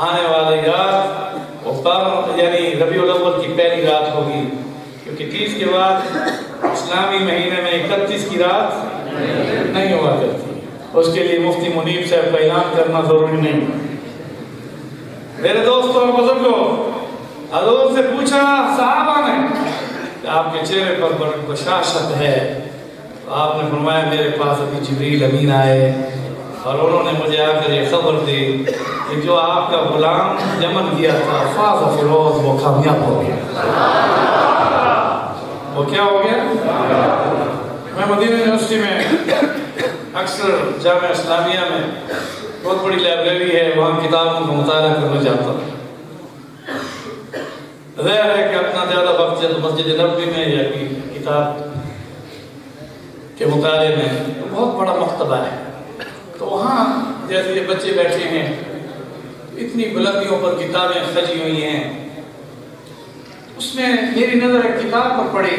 آنے والی رات یعنی ربیع الاول کی پہلی رات ہوگی, کیونکہ 30 کے بعد اسلامی مہینے میں 31 کی رات نہیں ہوا کرتی. اس کے لیے مفتی منیب صاحب کا اعلان کرنا ضروری نہیں. میرے دوستوں اور بزرگوں, حضور سے پوچھا صحابہ نے کہ آپ کے چہرے پر بڑی بشاشت ہے. آپ نے فرمایا میرے پاس ابھی جبریل امین آئے اور انہوں نے مجھے آ کر یہ خبر دی کہ جو آپ کا غلام یمن گیا تھا فاز فیروز وہ کامیاب ہو گیا. وہ کیا ہو گیا؟ میں مدینہ یونیورسٹی میں اکثر جامعہ اسلامیہ میں بہت بڑی لائبریری ہے, وہاں کتابوں کا مطالعہ کرنا چاہتا ہوں. ظاہر ہے کہ اپنا زیادہ وقت جب مسجد نبوی میں یا کتاب کے مطالعے میں بہت بڑا مکتبہ ہے, تو وہاں جیسے یہ بچے بیٹھے ہیں اتنی بلندیوں پر کتابیں سجی ہوئی ہیں. اس میں میری نظر ایک کتاب پر پڑی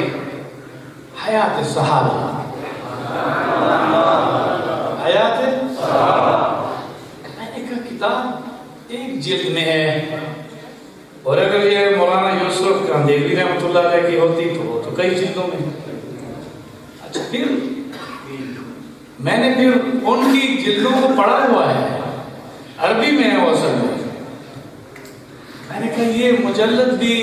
حیات صحابہ. حیات میں نے کہا کتاب ایک جلد میں ہے, اور اگر یہ مولانا یوسف کاندیلوی رحمۃ اللہ علیہ کی ہوتی تو وہ تو کئی جلدوں میں. اچھا, پھر میں نے پھر ان کی جلدوں کو پڑھا ہوا ہے, عربی میں ہے وہ اصل میں. میں نے کہا یہ مجلد بھی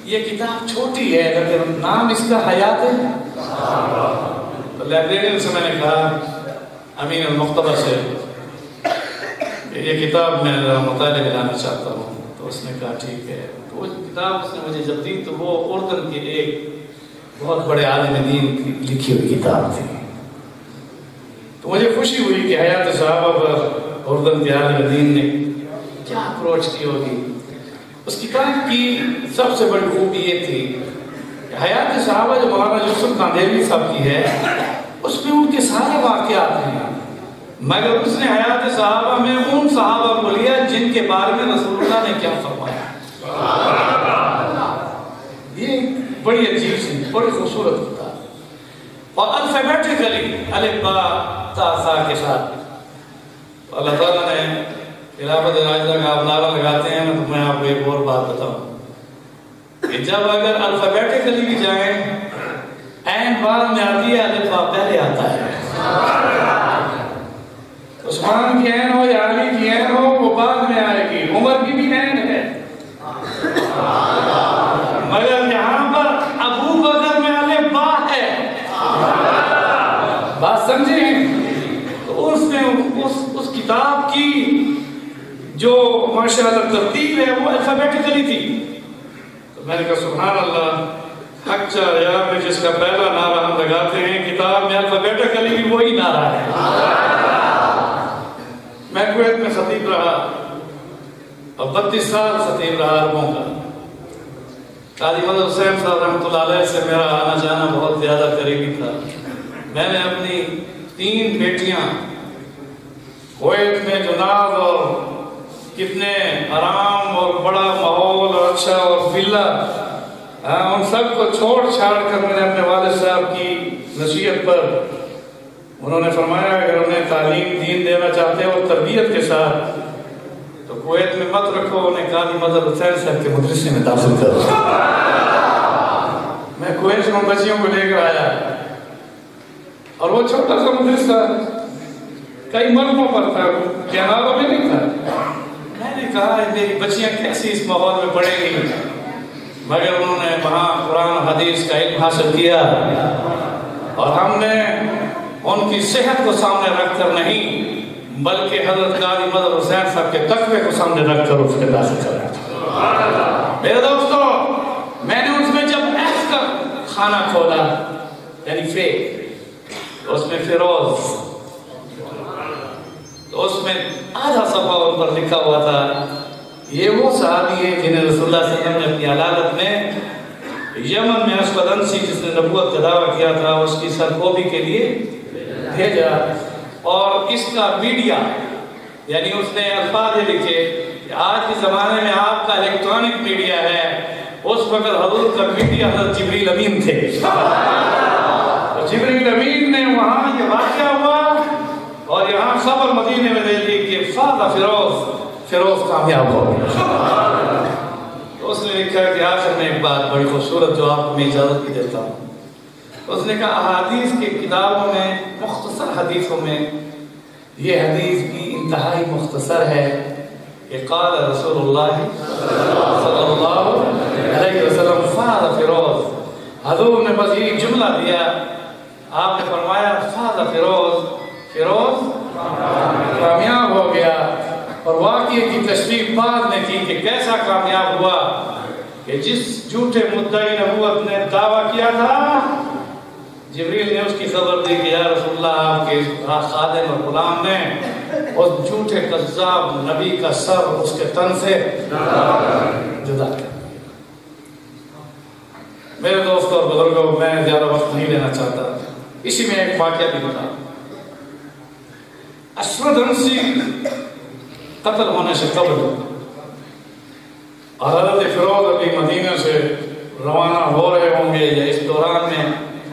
یہ کتاب چھوٹی ہے لیکن نام اس کا حیات ہے. تو لائبریرین سے میں نے کہا امین المکتبہ سے کہ یہ کتاب میں مطالعہ دلانا چاہتا ہوں. تو اس نے کہا ٹھیک ہے. تو وہ کتاب اس نے مجھے جب دی تو وہ اردن کے ایک بہت بڑے عالم دین کی لکھی ہوئی کتاب تھی. تو مجھے خوشی ہوئی کہ حیات صحابہ پر اردن کے عالم دین نے کیا اپروچ کی ہوگی. اس کتاب کی سب سے بڑی خوبی یہ تھی حیات صحابہ جو مولانا یوسف ناندیوی صاحب کی ہے اس میں ان کے سارے واقعات ہیں، مگر اس نے حیات صحابہ میں ان صحابہ کو لیا جن کے بارے میں رسول اللہ نے کیا فرمایا۔ یہ بڑی عجیب سی بڑی خوبصورت ہوتا ہے، اور الفابیٹیکلی الف با تا سا کے ساتھ اللہ تعالیٰ نے خلافت راشدہ کا آپ نعرہ لگاتے ہیں تو میں آپ کو ایک اور بات بتاؤں کہ جب اگر الفابیٹیکلی بھی جائیں این بعد میں آتی ہے الف با پہلے آتا ہے۔ عثمان کی این ہو یا علی کی این ہو وہ بعد میں آئے گی، عمر کی بھی این ہے، مگر یہاں پر ابو بکر میں الف با ہے۔ بات سمجھیں؟ تو اس میں اس کتاب کی جو ماشاءاللہ ترتیب ہے وہ الفابیٹیکلی تھی۔ تو میں نے کہا سبحان اللہ، حق چاہیا میں جس کا پہلا نعرہ ہم لگاتے ہیں کتاب میں الفابیٹیکلی بھی وہی نعرہ ہے۔ میں کویت میں خطیب رہا اور 32 سال خطیب رہا عربوں کا۔ قاضی مدد حسین صاحب رحمۃ اللہ علیہ سے میرا آنا جانا بہت زیادہ قریبی تھا۔ میں نے اپنی 3 بیٹیاں کویت میں جو ناز اور کتنے آرام اور بڑا ماحول اور اچھا اور ویلا، ان سب کو چھوڑ چھاڑ کر میں نے اپنے والد صاحب کی نصیحت پر انہوں نے فرمایا اگر انہیں تعلیم دین دینا چاہتے ہیں اور تربیت کے ساتھ تو کویت میں مت رکھو، انہیں قاضی مظہر حسین صاحب کے مدرسے میں داخل کرو۔ میں کویت سے ان بچیوں کو لے کر آیا اور وہ چھوٹا سا مدرسہ کئی مرموں پر تھا، کیناروں میں نہیں تھا۔ میں نے کہا میری بچیاں کیسی اس ماحول میں پڑھیں گی، مگر انہوں نے وہاں قرآن حدیث کا علم حاصل کیا اور ہم نے ان کی صحت کو سامنے رکھ کر نہیں بلکہ حضرت قاضی مظہر حسین صاحب کے تقوی کو سامنے رکھ کر اس کے داخل کرایا۔ میرے دوستو، میں نے اس میں جب ایف کا خانہ کھولا یعنی فے، اس میں فیروز، تو اس میں آدھا صفحہ ان پر لکھا ہوا تھا یہ وہ صحابی ہیں جنہیں رسول اللہ صلی اللہ علیہ وسلم نے اپنی علالت میں یمن میں اسود انسی جس نے نبوت کا دعویٰ کیا تھا اس کی سرکوبی کے لیے بھیجا، اور اس کا میڈیا یعنی اس نے الفاظ یہ لکھے کہ آج کے زمانے میں آپ کا الیکٹرانک میڈیا ہے، اس وقت حضور کا میڈیا حضرت جبریل امین تھے۔ جبریل امین نے وہاں یہ واقعہ ہوا اور یہاں خبر مدینے میں دے دی کہ فاض فیروز کامیاب ہو گیا۔ تو اس نے لکھا کہ آخر میں ایک بات بڑی خوبصورت جو آپ کو میں اجازت بھی دیتا ہوں۔ اس نے کہا احادیث کی کتابوں میں مختصر حدیثوں میں یہ حدیث بھی انتہائی مختصر ہے کہ قال رسول اللہ صلی اللہ علیہ وسلم فاض فیروز، حضور نے بس یہ جملہ دیا، آپ نے فرمایا فاض فیروز کامیاب ہو گیا، اور واقعے کی تشریح بعد نے کی کہ کیسا کامیاب ہوا کہ جس جھوٹے مدعی نبوت نے دعویٰ کیا تھا جبریل نے اس کی خبر دی کہ یا رسول اللہ آپ کے خادم اور غلام نے اس جھوٹے کذاب نبی کا سر اس کے تن سے جدا کر۔ میرے دوستوں اور بزرگوں، میں زیادہ وقت نہیں لینا چاہتا، اسی میں ایک واقعہ بھی بتاؤں۔ اسود انسی قتل ہونے سے قبل اور حضرت فیروز ابھی مدینہ سے روانہ ہو رہے ہوں گے یا اس دوران میں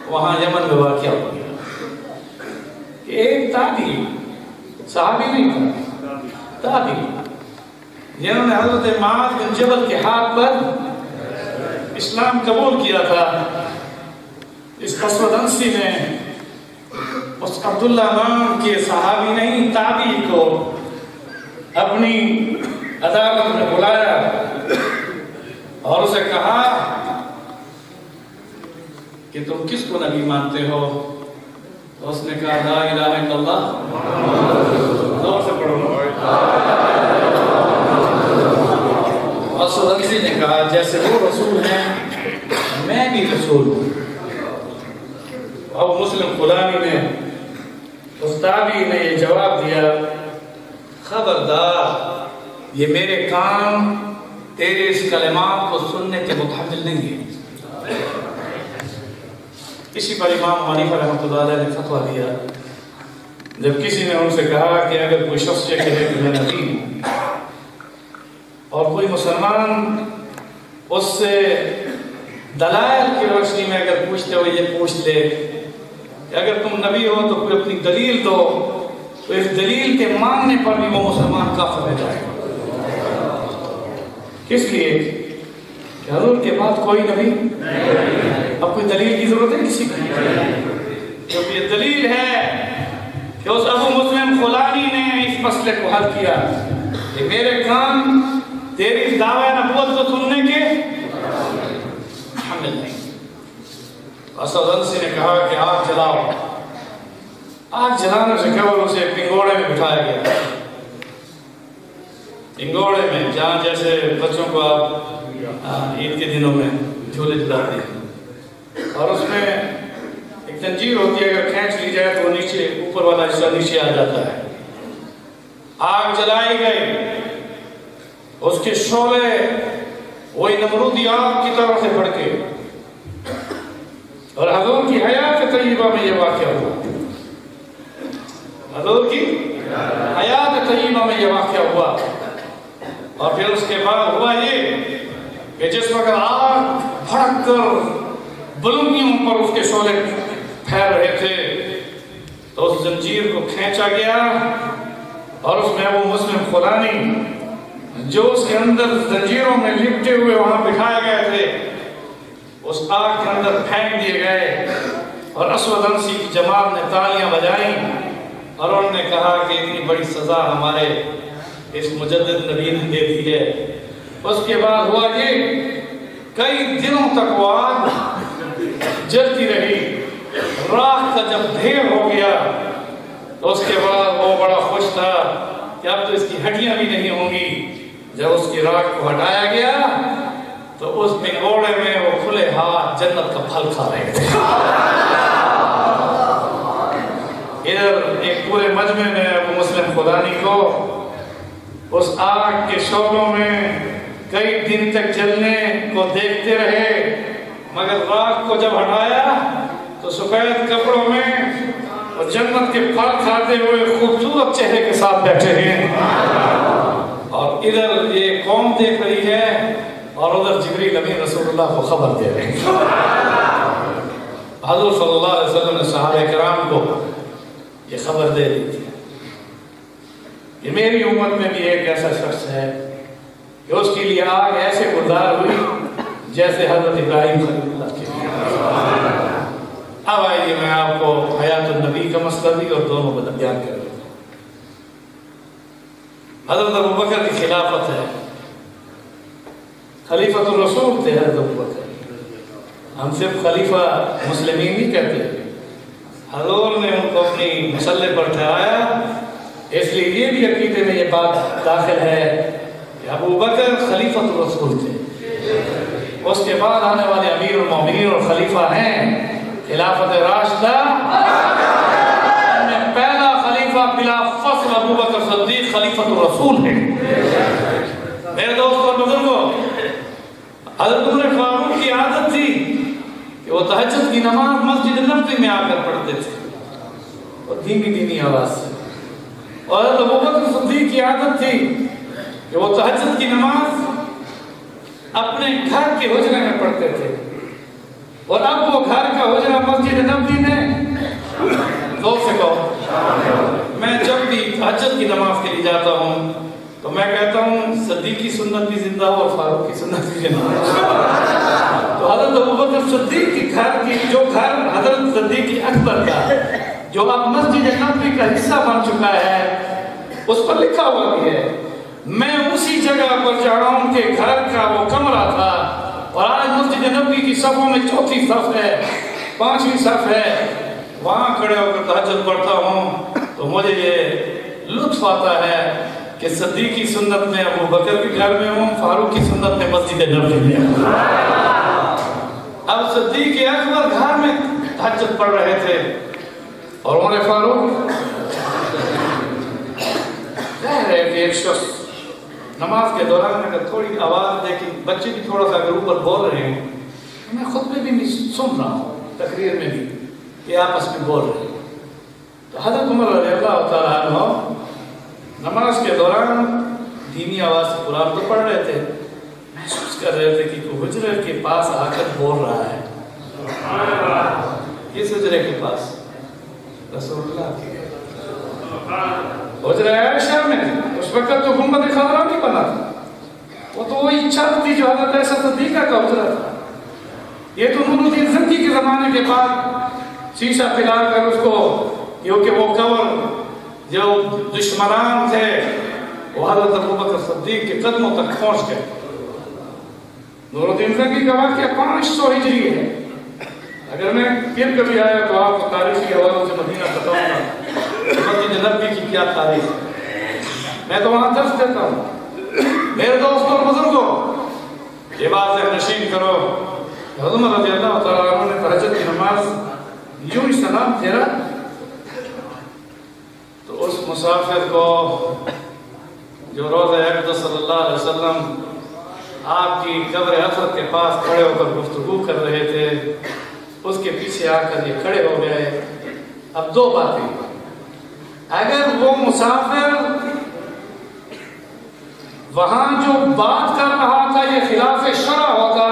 وہاں یمن میں واقعہ ہو گیا کہ ایک تابعی، صحابی نہیں تھا، تابعی، جنہوں نے حضرت معاذ بن جبل کے ہاتھ پر اسلام قبول کیا تھا، اس اسود انسی نے اس عبداللہ نام کے صحابی نہیں تابعی کو اپنی عدالت میں بلایا اور اسے کہا کہ تم کس کو نبی مانتے ہو؟ تو اس نے کہا لا الہ الا اللہ، زور سے پڑھو۔ اسود انسی نے کہا جیسے وہ رسول ہیں میں بھی رسول ہوں۔ اب مسلم غلامی میں اس تابعی نے یہ جواب دیا خبردار، یہ میرے کام تیرے اس کلمات کو سننے کے متحمل نہیں ہے۔ اسی پر امام حنیفہ رحمۃ اللہ علیہ نے فتویٰ دیا، جب کسی نے ان سے کہا کہ اگر کوئی شخص یہ کہے کہ میں نبی ہوں اور کوئی مسلمان اس سے دلائل کی روشنی میں اگر پوچھتے ہو یہ پوچھ لے کہ اگر تم نبی ہو تو کوئی اپنی دلیل دو، تو اس دلیل کے ماننے پر بھی وہ مسلمان کافر ہو جائے گا۔ کس لیے؟ کہ حضور کے بعد کوئی نبی، اب کوئی دلیل کی ضرورت ہے کسی کی؟ کیونکہ یہ دلیل ہے کہ اس ابو مسلم خولانی نے اس مسئلے کو حل کیا کہ میرے کان تیری دعوی نبوت کو سننے کے حامل نہیں۔ اسد انسی نے کہا کہ آگ جلاؤ، آگ جلانے سے قبل اسے پنگوڑے میں بٹھایا گیا، پنگوڑے میں جہاں جیسے بچوں کو آپ عید کے دنوں میں جھولے جلاتے ہیں، اور اس میں ایک زنجیر ہوتی ہے، اگر کھینچ لی جائے تو نیچے اوپر والا حصہ نیچے آ جاتا ہے۔ آگ جلائی گئی، اس کے شعلے وہی نمرودی آگ کی طرف سے بھڑکے، اور حضور کی حیات طیبہ میں یہ واقعہ ہوا، حضور کی حیات طیبہ میں یہ واقعہ ہوا۔ اور پھر اس کے بعد ہوا یہ کہ جس وقت آگ بھڑک کر بلندیوں پر اس کے شعلے پھیل رہے تھے تو اس زنجیر کو کھینچا گیا، اور اس میں ابو مسلم خولانی جو اس کے اندر زنجیروں میں لپٹے ہوئے وہاں بٹھائے گئے تھے اس آگ کے اندر پھینک دیے گئے، اور اسود انسی کی جماعت نے تالیاں بجائیں اور انہوں نے کہا کہ اتنی بڑی سزا ہمارے اس مجدد نبی نے دے دی ہے۔ اس کے بعد ہوا یہ کئی دنوں تک وہ آگ جلتی رہی، راکھ کا جب ڈھیر ہو گیا تو اس کے بعد وہ بڑا خوش تھا کہ اب تو اس کی ہڈیاں بھی نہیں ہوں گی۔ جب اس کی راکھ کو ہٹایا گیا تو اس پنگوڑے میں وہ کھلے ہاتھ جنت کا پھل کھا رہے تھے۔ ادھر ایک پورے مجمع میں ابو مسلم خولانی کو اس آگ کے شعلوں میں کئی دن تک جلنے کو دیکھتے رہے، مگر راکھ کو جب ہٹایا تو سفید کپڑوں میں اور جنت کے پھل کھاتے ہوئے خوبصورت چہرے کے ساتھ بیٹھے ہیں، اور ادھر یہ قوم دیکھ رہی ہے اور ادھر جبریل امین رسول اللہ کو خبر دے رہے ہیں۔ حضور صلی اللہ علیہ وسلم نے صحابہ کرام کو یہ خبر دے دی تھی کہ میری امت میں بھی ایک ایسا شخص ہے کہ اس کے لیے آگ ایسے گلزار ہوئی جیسے حضرت ابراہیم خلیل اللہ کے لیے۔ اب آئیے میں آپ کو حیات النبی کا مسئلہ بھی اور دونوں کو بیان کر دیتا ہوں۔ حضرت ابوبکر کی خلافت ہے، خلیفۃ الرسول تھے حضرت ابوبکر، ہم صرف خلیفہ مسلمین نہیں کہتے، حضور نے ان کو اپنی مسلح پر ٹھہرایا، اس لیے یہ بھی عقیدے میں یہ بات داخل ہے کہ ابوبکر خلیفۃ الرسول تھے، اس کے بعد آنے والے امیر المومنین اور خلیفہ ہیں خلافت راشدہ میں پہلا خلیفہ بلا فصل ابوبکر صدیق خلیفۃ الرسول ہے۔ میرے دوستوں اور بزرگوں، حضرت عمر فاروق کی عادت تھی کہ وہ تہجد کی نماز مسجد نبوی میں آ کر پڑھتے تھے اور دھیمی آواز سے، اور حضرت ابوبکر صدیق کی عادت تھی کہ وہ تہجد کی نماز اپنے گھر کے حجرے میں پڑھتے تھے، اور اب وہ گھر کا حجرہ مسجد نبوی میں زور سے کہو، میں جب بھی تہجد کی نماز کے لیے جاتا ہوں تو میں کہتا ہوں صدیق کی سنت بھی زندہ ہو اور فاروق کی سنت بھی زندہ ہو۔ تو حضرت ابوبکر صدیق کی گھر کی جو گھر حضرت صدیق اکبر کا جو اب مسجد نبوی کا حصہ بن چکا ہے اس پر لکھا ہوا بھی ہے، میں اسی جگہ پر چڑھاؤں کے گھر کا وہ کمرہ تھا، اور آج مسجد نبوی کی صفوں میں 4تھی صف ہے، 5ویں صف ہے، وہاں کھڑے ہو کر تہجد پڑھتا ہوں تو مجھے یہ لطف آتا ہے کہ صدیق کی سنت میں ابو بکر کے گھر میں ہوں، فاروق کی سنت میں مسجد نبوی میں ہوں۔ اب صدیق اکبر گھر میں تہجد پڑھ رہے تھے اور عمر فاروق کہہ رہے کہ ایک شخص نماز کے دوران اگر تھوڑی آواز دے کہ بچے بھی تھوڑا سا اگر اوپر بول رہے ہیں، میں خطبے بھی نہیں سن رہا ہوں، تقریر میں بھی یہ آپس میں بول رہے ہیں. تو حضرت عمر رضی اللہ تعالیٰ عنہ نماز کے دوران دھیمی آواز سے قرآن تو پڑھ رہے تھے, محسوس کر رہے تھے کہ کوئی حجرے کے پاس آ کر بول رہا ہے. کس حجرے کے پاس؟ رسول اللہ کے حجرہ عائشہ میں. اس وقت تو گنبد خضرا نہیں بنا تھا, وہ تو وہی چھت تھی جو حضرت عائشہ صدیقہ کا حجرہ تھا. یہ تو نور الدین زنکی کے زمانے کے بعد شیشہ پلا کر اس کو, کیونکہ وہ کور جو دشمنان تھے وہ حضرت ابوبکر صدیق کے قدموں تک پہنچ گئے. نور الدین زنکی کا واقعہ 500 ہجری ہے. اگر میں پھر کبھی آیا تو آپ کو تاریخی حوالوں سے مدینہ بتاؤں گا مسجد نبوی کی کیا تاریخ ہے. میں تو وہاں درس دیتا ہوں. میرے دوستوں اور بزرگوں, یہ بات نشین کرو, حضرت عمر رضی اللہ تعالیٰ عنہ نے تہجد کی نماز یوں ہی سلام پھیرا تو اس مسافر کو جو روضہ اقدس صلی اللہ علیہ وسلم آپ کی قبر حضرت کے پاس کھڑے ہو کر گفتگو کر رہے تھے, اس کے پیچھے آ کر یہ کھڑے ہو گئے. اب دو باتیں, اگر وہ مسافر وہاں جو بات کر رہا تھا یہ خلاف شرع ہوتا,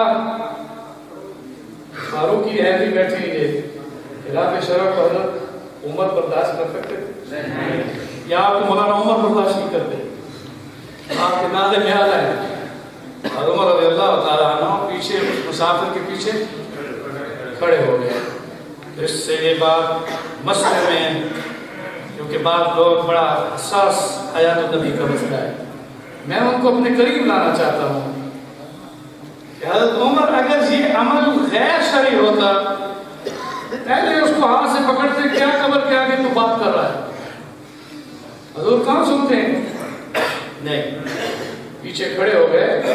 فاروق کی حیثی بیٹھی ہے, خلاف شرع کو حضرت عمر برداشت کر سکتے تھے یا آپ کو مولانا عمر برداشت نہیں کرتے؟ آپ کے نازے میں آ جائے. اور عمر رضی اللہ تعالیٰ عنہ پیچھے مسافر کے پیچھے کھڑے ہو گئے. اس سے یہ بات مسئلے میں, کیونکہ بعض لوگ بڑا حساس حیات النبی کا مسئلہ ہے, میں ان کو اپنے قریب لانا چاہتا ہوں کہ حضرت عمر اگر یہ عمل غیر شرعی ہوتا پہلے اس کو ہاتھ سے پکڑتے, کیا قبر کے آگے تو بات کر رہا ہے, حضور کہاں سنتے ہیں؟ نہیں, پیچھے کھڑے ہو گئے.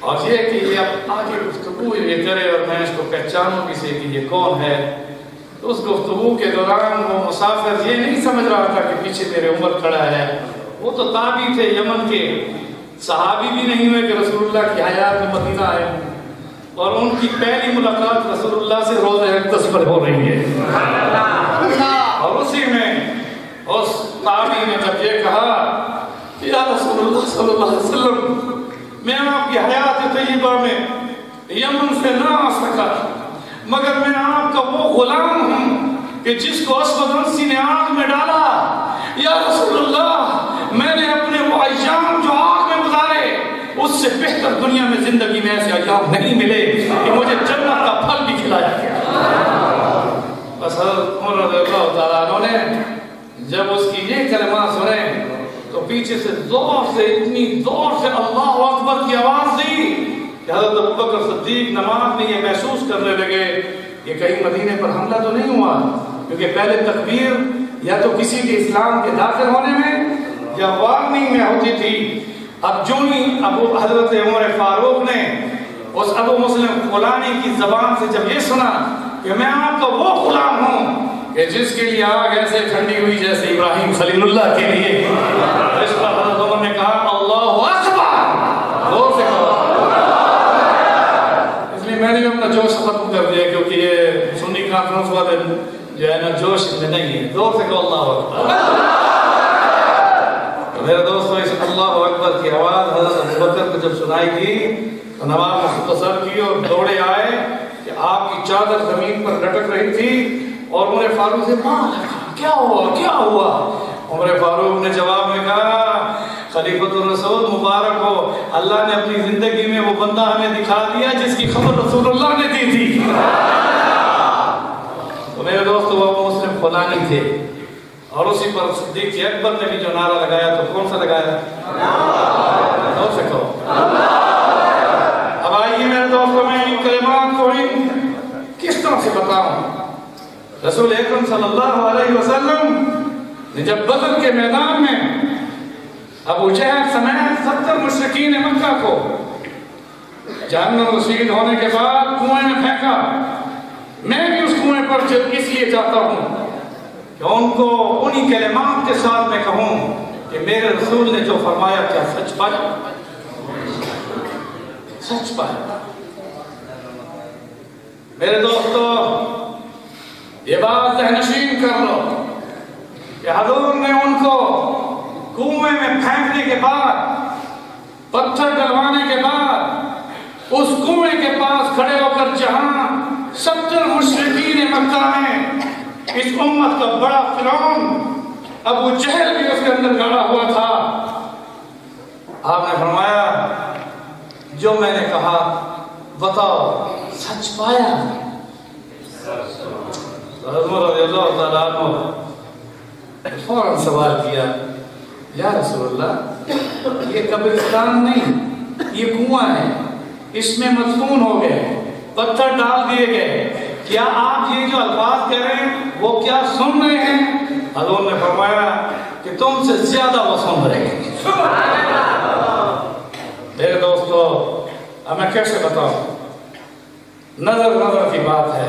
اور یہ کہ یہ اب آگے گفتگو یہ کرے اور میں اس کو پہچانوں کسی کہ یہ کون ہے. تو اس گفتگو کے دوران وہ مسافر یہ نہیں سمجھ رہا تھا کہ پیچھے میرے عمر کھڑا ہے. وہ تو تابعی تھے یمن کے, صحابی بھی نہیں ہوئے کہ رسول اللہ کی حیات میں مدینہ آئے, اور ان کی پہلی ملاقات رسول اللہ سے روضہ اقدس پر ہو رہی ہے. اور اسی میں اس تابعی نے جب یہ کہا کہ یا رسول اللہ صلی اللہ علیہ وسلم, میں آپ کی حیات طیبہ میں یمن سے نہ آ سکا, مگر میں آپ کا وہ غلام ہوں کہ جس کو اسود عنسی نے آگ میں ڈالا. یا رسول اللہ, میں نے اپنے وہ ایام جو آگ میں گزارے اس سے بہتر دنیا میں زندگی میں ایسے ایام نہیں ملے کہ مجھے جنت کا پھل بھی کھلایا گیا. بس حضرت عمر رضی اللہ تعالیٰ عنہ نے جب اس کی یہ کلمات سنے تو پیچھے سے زور سے, اتنی زور سے اللہ اکبر کی آواز دی کہ حضرت ابوبکر صدیق نماز میں یہ محسوس کرنے لگے کہ کہیں مدینے پر حملہ تو نہیں ہوا, کیونکہ پہلے تکبیر یا تو کسی کے اسلام کے داخل ہونے میں یا وارننگ میں ہوتی تھی. اب جو ہی ابو حضرت عمر فاروق نے اس ابو مسلم فلانی کی زبان سے جب یہ سنا کہ میں آپ کا وہ غلام ہوں کہ جس کے لیے آگ ایسے ٹھنڈی ہوئی جیسے ابراہیم خلیل اللہ کے لیے, اس پر حضرت عمر نے کہا اللہ اکبر, زور سے کہا. اس لیے میں نے اپنا جوش ختم کر دیا, کیونکہ یہ سنی کانفرنس والے جو ہے نا جوش میں نہیں ہے. زور سے کہا اللہ اکبر. تو میرے دوستو, اس اللہ اکبر کی آواز حضرت ابوبکر کو جب سنائی دی تو نماز مختصر کی اور دوڑے آئے کہ آپ کی چادر زمین پر لٹک رہی تھی, اور عمر فاروق سے کیا ہوا کیا ہوا. عمر فاروق نے جواب میں کہا خلیفۃ الرسول مبارک ہو, اللہ نے اپنی زندگی میں وہ بندہ ہمیں دکھا دیا جس کی خبر رسول اللہ نے دی تھی. تو میرے دوستو, وہ مسلم فلانی تھے, اور اسی پر صدیق اکبر نے بھی جو نعرہ لگایا تو کون سا لگایا؟ کون سے کہو. اب آئیے میرے دوستو, میں ان کلمات کو کس طرح سے بتاؤں. رسول اکرم صلی اللہ علیہ وسلم نے جب بدر کے میدان میں ابو جہل سمیت 70 مشرکین مکہ کو جہنم رسید ہونے کے بعد کنویں میں پھینکا, میں بھی اس کنویں پر اس لیے جاتا ہوں کہ ان کو انہی کلمات کے ساتھ میں کہوں کہ میرے رسول نے جو فرمایا کیا سچ پایا, سچ پایا. میرے دوستو یہ بات ذہنشین کر لو کہ حضور نے ان کو کنویں میں پھینکنے کے بعد، پتھر ڈلوانے کے بعد، اس کنویں کے پاس کھڑے ہو کر جہاں 70 مشرکین مکہ میں اس امت کا بڑا فرعون ابو جہل بھی اس کے اندر گڑا ہوا تھا، آپ نے فرمایا جو میں نے کہا بتاؤ سچ پایا؟ حضرت رضی اللہ تعالیٰ عنہ فوراً سوال کیا یا رسول اللہ یہ قبرستان نہیں، یہ کنواں ہے، اس میں مدفون ہو گئے، پتھر ڈال دیے گئے، کیا آپ یہ جو الفاظ کہہ رہے ہیں وہ کیا سن رہے ہیں؟ حضور نے فرمایا کہ تم سے زیادہ وہ سن رہے ہیں۔ میرے دوستو اب میں کیسے بتاؤں، نظر کی بات ہے۔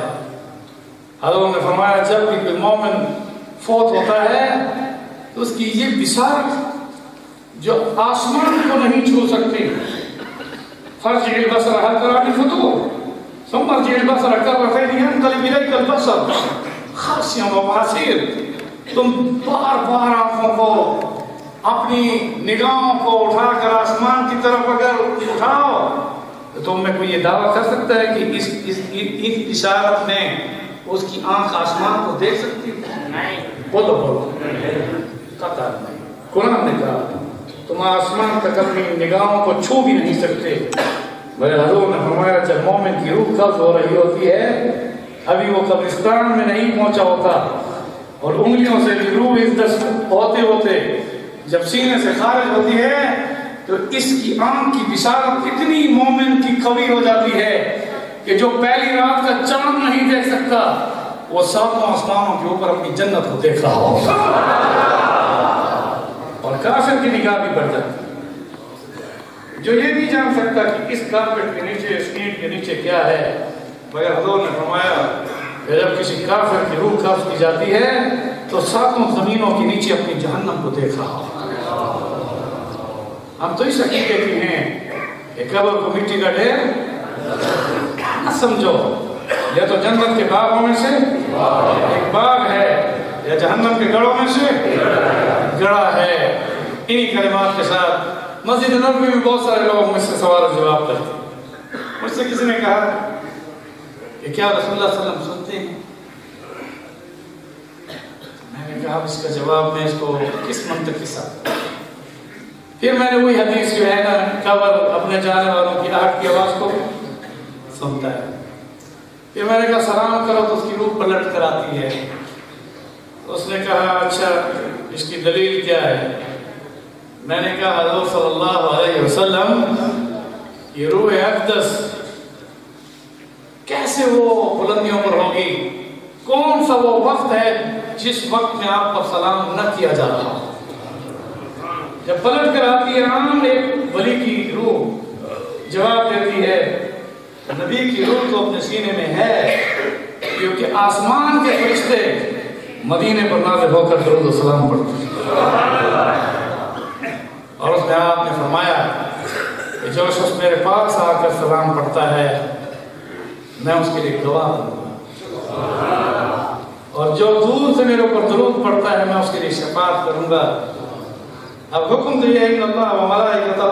حضور نے فرمایا جب بھی کوئی مومن فوت ہوتا ہے تو اس کی یہ بشارت جو آسمان کو نہیں چھو سکتی، فرجع البصر هل ترى من فطور ثم ارجع البصر كرتين ينقلب اليك البصر خاسئا وهو حسير، تم بار بار آنکھوں کو، اپنی نگاہوں کو اٹھا کر آسمان کی طرف اگر اٹھاؤ تو تم میں کوئی یہ دعویٰ کر سکتا ہے کہ اس بشارت میں اس کی آنکھ آسمان کو دیکھ سکتی ہے؟ بولو قطع نہیں۔ قرآن نے کہا تم آسمان تک اپنی نگاہوں کو چھو بھی نہیں سکتے۔ میرے حضور نے فرمایا جب مومن کی روح قبض ہو رہی ہوتی ہے، ابھی وہ قبرستان میں نہیں پہنچا ہوتا اور انگلیوں سے بھی روح اس دست ہوتے ہوتے جب سینے سے خارج ہوتی ہے تو اس کی آنکھ کی بشارت اتنی مومن کی قوی ہو جاتی ہے کہ جو پہلی رات کا چاند نہیں دیکھ سکتا وہ ساتوں آسمانوں کے اوپر اپنی جنت کو دیکھ رہا ہوگا، اور کافر کی نگاہ بھی بڑھ جاتی ہے جو یہ نہیں جان سکتا کہ اس کارپیٹ کے نیچے، اس اینٹ کے نیچے کیا ہے، مگر حضور نے فرمایا کہ جب کسی کافر کی روح قبض کی جاتی ہے تو ساتوں زمینوں کے نیچے اپنی جہنم کو دیکھ رہا ہوگا۔ ہم تو اس عقیدے کی ہیں کہ قبر کو مٹی کا ڈھیر نہ سمجھو، یا تو جنت کے باغوں میں سے ایک باغ ہے یا جہنم کے گڑھوں میں سے گڑھا ہے۔ انہی کلمات کے ساتھ مسجد نبوی میں بہت سارے لوگ مجھ سے سوال و جواب کرتے ہیں۔ مجھ سے کسی نے کہا کہ کیا رسول اللہ صلی اللہ علیہ وسلم سنتے ہیں؟ میں نے کہا اس کا جواب میں اس کو کس منطق کے ساتھ، پھر میں نے وہی حدیث جو ہے نا قبر اپنے جانے والوں کی آہٹ کی آواز کو سنتا ہے، پھر میں نے کہا سلام کرو تو اس کی روح پلٹ کر آتی ہے۔ اس نے کہا اچھا اس کی دلیل کیا ہے؟ میں نے کہا حضور صلی اللہ علیہ وسلم یہ روح اقدس کیسے وہ بلندیوں پر ہوگی؟ کون سا وہ وقت ہے جس وقت میں آپ پر سلام نہ کیا جا رہا ہو؟ جب پلٹ کر آتی ہے عام ایک ولی کی روح جواب دیتی ہے نبی کی روح تو اپنے سینے میں ہے، کیونکہ آسمان کے فرشتے مدینے پر نازل ہو کر درود و سلام پڑھتے ہیں، اور اس میں آپ نے فرمایا کہ جو شخص میرے پاس آ کر سلام پڑھتا ہے میں اس کے لیے گواہ بنوں گا، اور جو دور سے میرے اوپر درود پڑھتا ہے میں اس کے لیے شفاعت کروں گا۔ اب حکم دیا ہے ان اللہ و ملائکتہ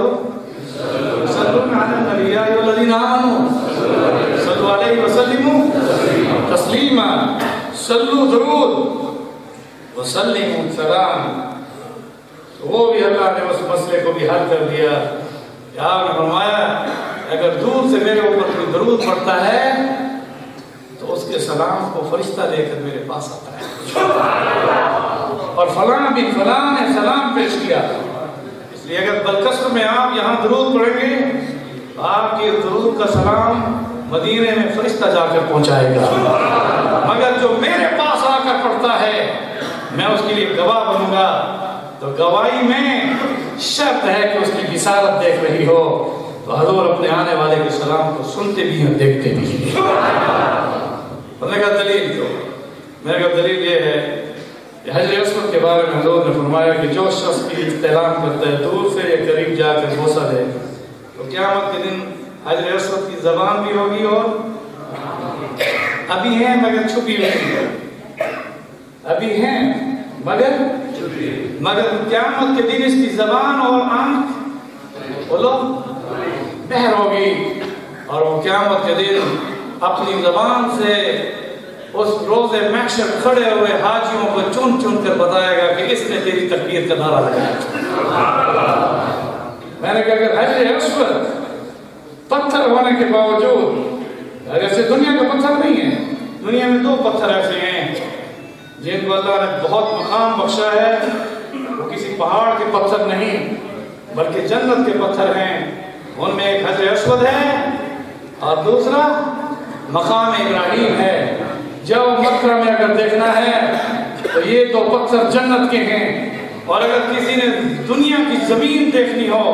یصلون علی النبی یا ایھا الذین آمنوا صلوا علیہ وسلموا تسلیما، صلو درود وسلموا سلام۔ وہ بھی اللہ نے اس مسئلے کو بھی حل کر دیا کہ آپ نے فرمایا اگر دور سے میرے اوپر کوئی درود پڑتا ہے تو اس کے سلام کو فرشتہ لے کر میرے پاس آتا ہے، اور فلاں بن فلاں نے سلام پیش کیا، اس لیے اگر بلکسر میں آپ یہاں درود پڑھیں گے تو آپ کے درود کا سلام مدینے میں فرشتہ جا کر پہنچائے گا، مگر جو میرے پاس آ کر پڑھتا ہے میں اس کے لیے گواہ بنوں گا۔ تو گواہی میں شرط ہے کہ اس کی بشارت دیکھ رہی ہو، تو حضور اپنے آنے والے کے سلام کو سنتے بھی ہیں دیکھتے بھی ہیں۔ میں نے کہا دلیل تو میں نے کہا دلیل یہ ہے کہ حجر اسود کے بارے میں حضور نے فرمایا کہ جو شخص کی احترام کرتا ہے دور سے یا قریب جا کر بوسہ دے تو قیامت کے دن حجر اسود کی زبان بھی ہوگی اور ابھی ہیں مگر چھپی ہوئی، ابھی ہیں مگر قیامت کے دن اس کی زبان اور آنکھ بولو بہر ہوگی، اور وہ قیامت کے دن اپنی زبان سے اس روز محشر کھڑے ہوئے حاجیوں کو چن چن کر بتائے گا کہ اس نے تیری تکبیر کا نعرہ لگایا۔ میں نے کہا کہ حجر اسود پتھر ہونے کے باوجود، ایسے دنیا کا پتھر نہیں ہے، دنیا میں دو پتھر ایسے ہیں جن کو اللہ نے بہت مقام بخشا ہے، وہ کسی پہاڑ کے پتھر نہیں بلکہ جنت کے پتھر ہیں، ان میں ایک حجر اسود ہے اور دوسرا مقام ابراہیم ہے۔ جب مکہ میں اگر دیکھنا ہے تو یہ دو پتھر جنت کے ہیں، اور اگر کسی نے دنیا کی زمین دیکھنی ہو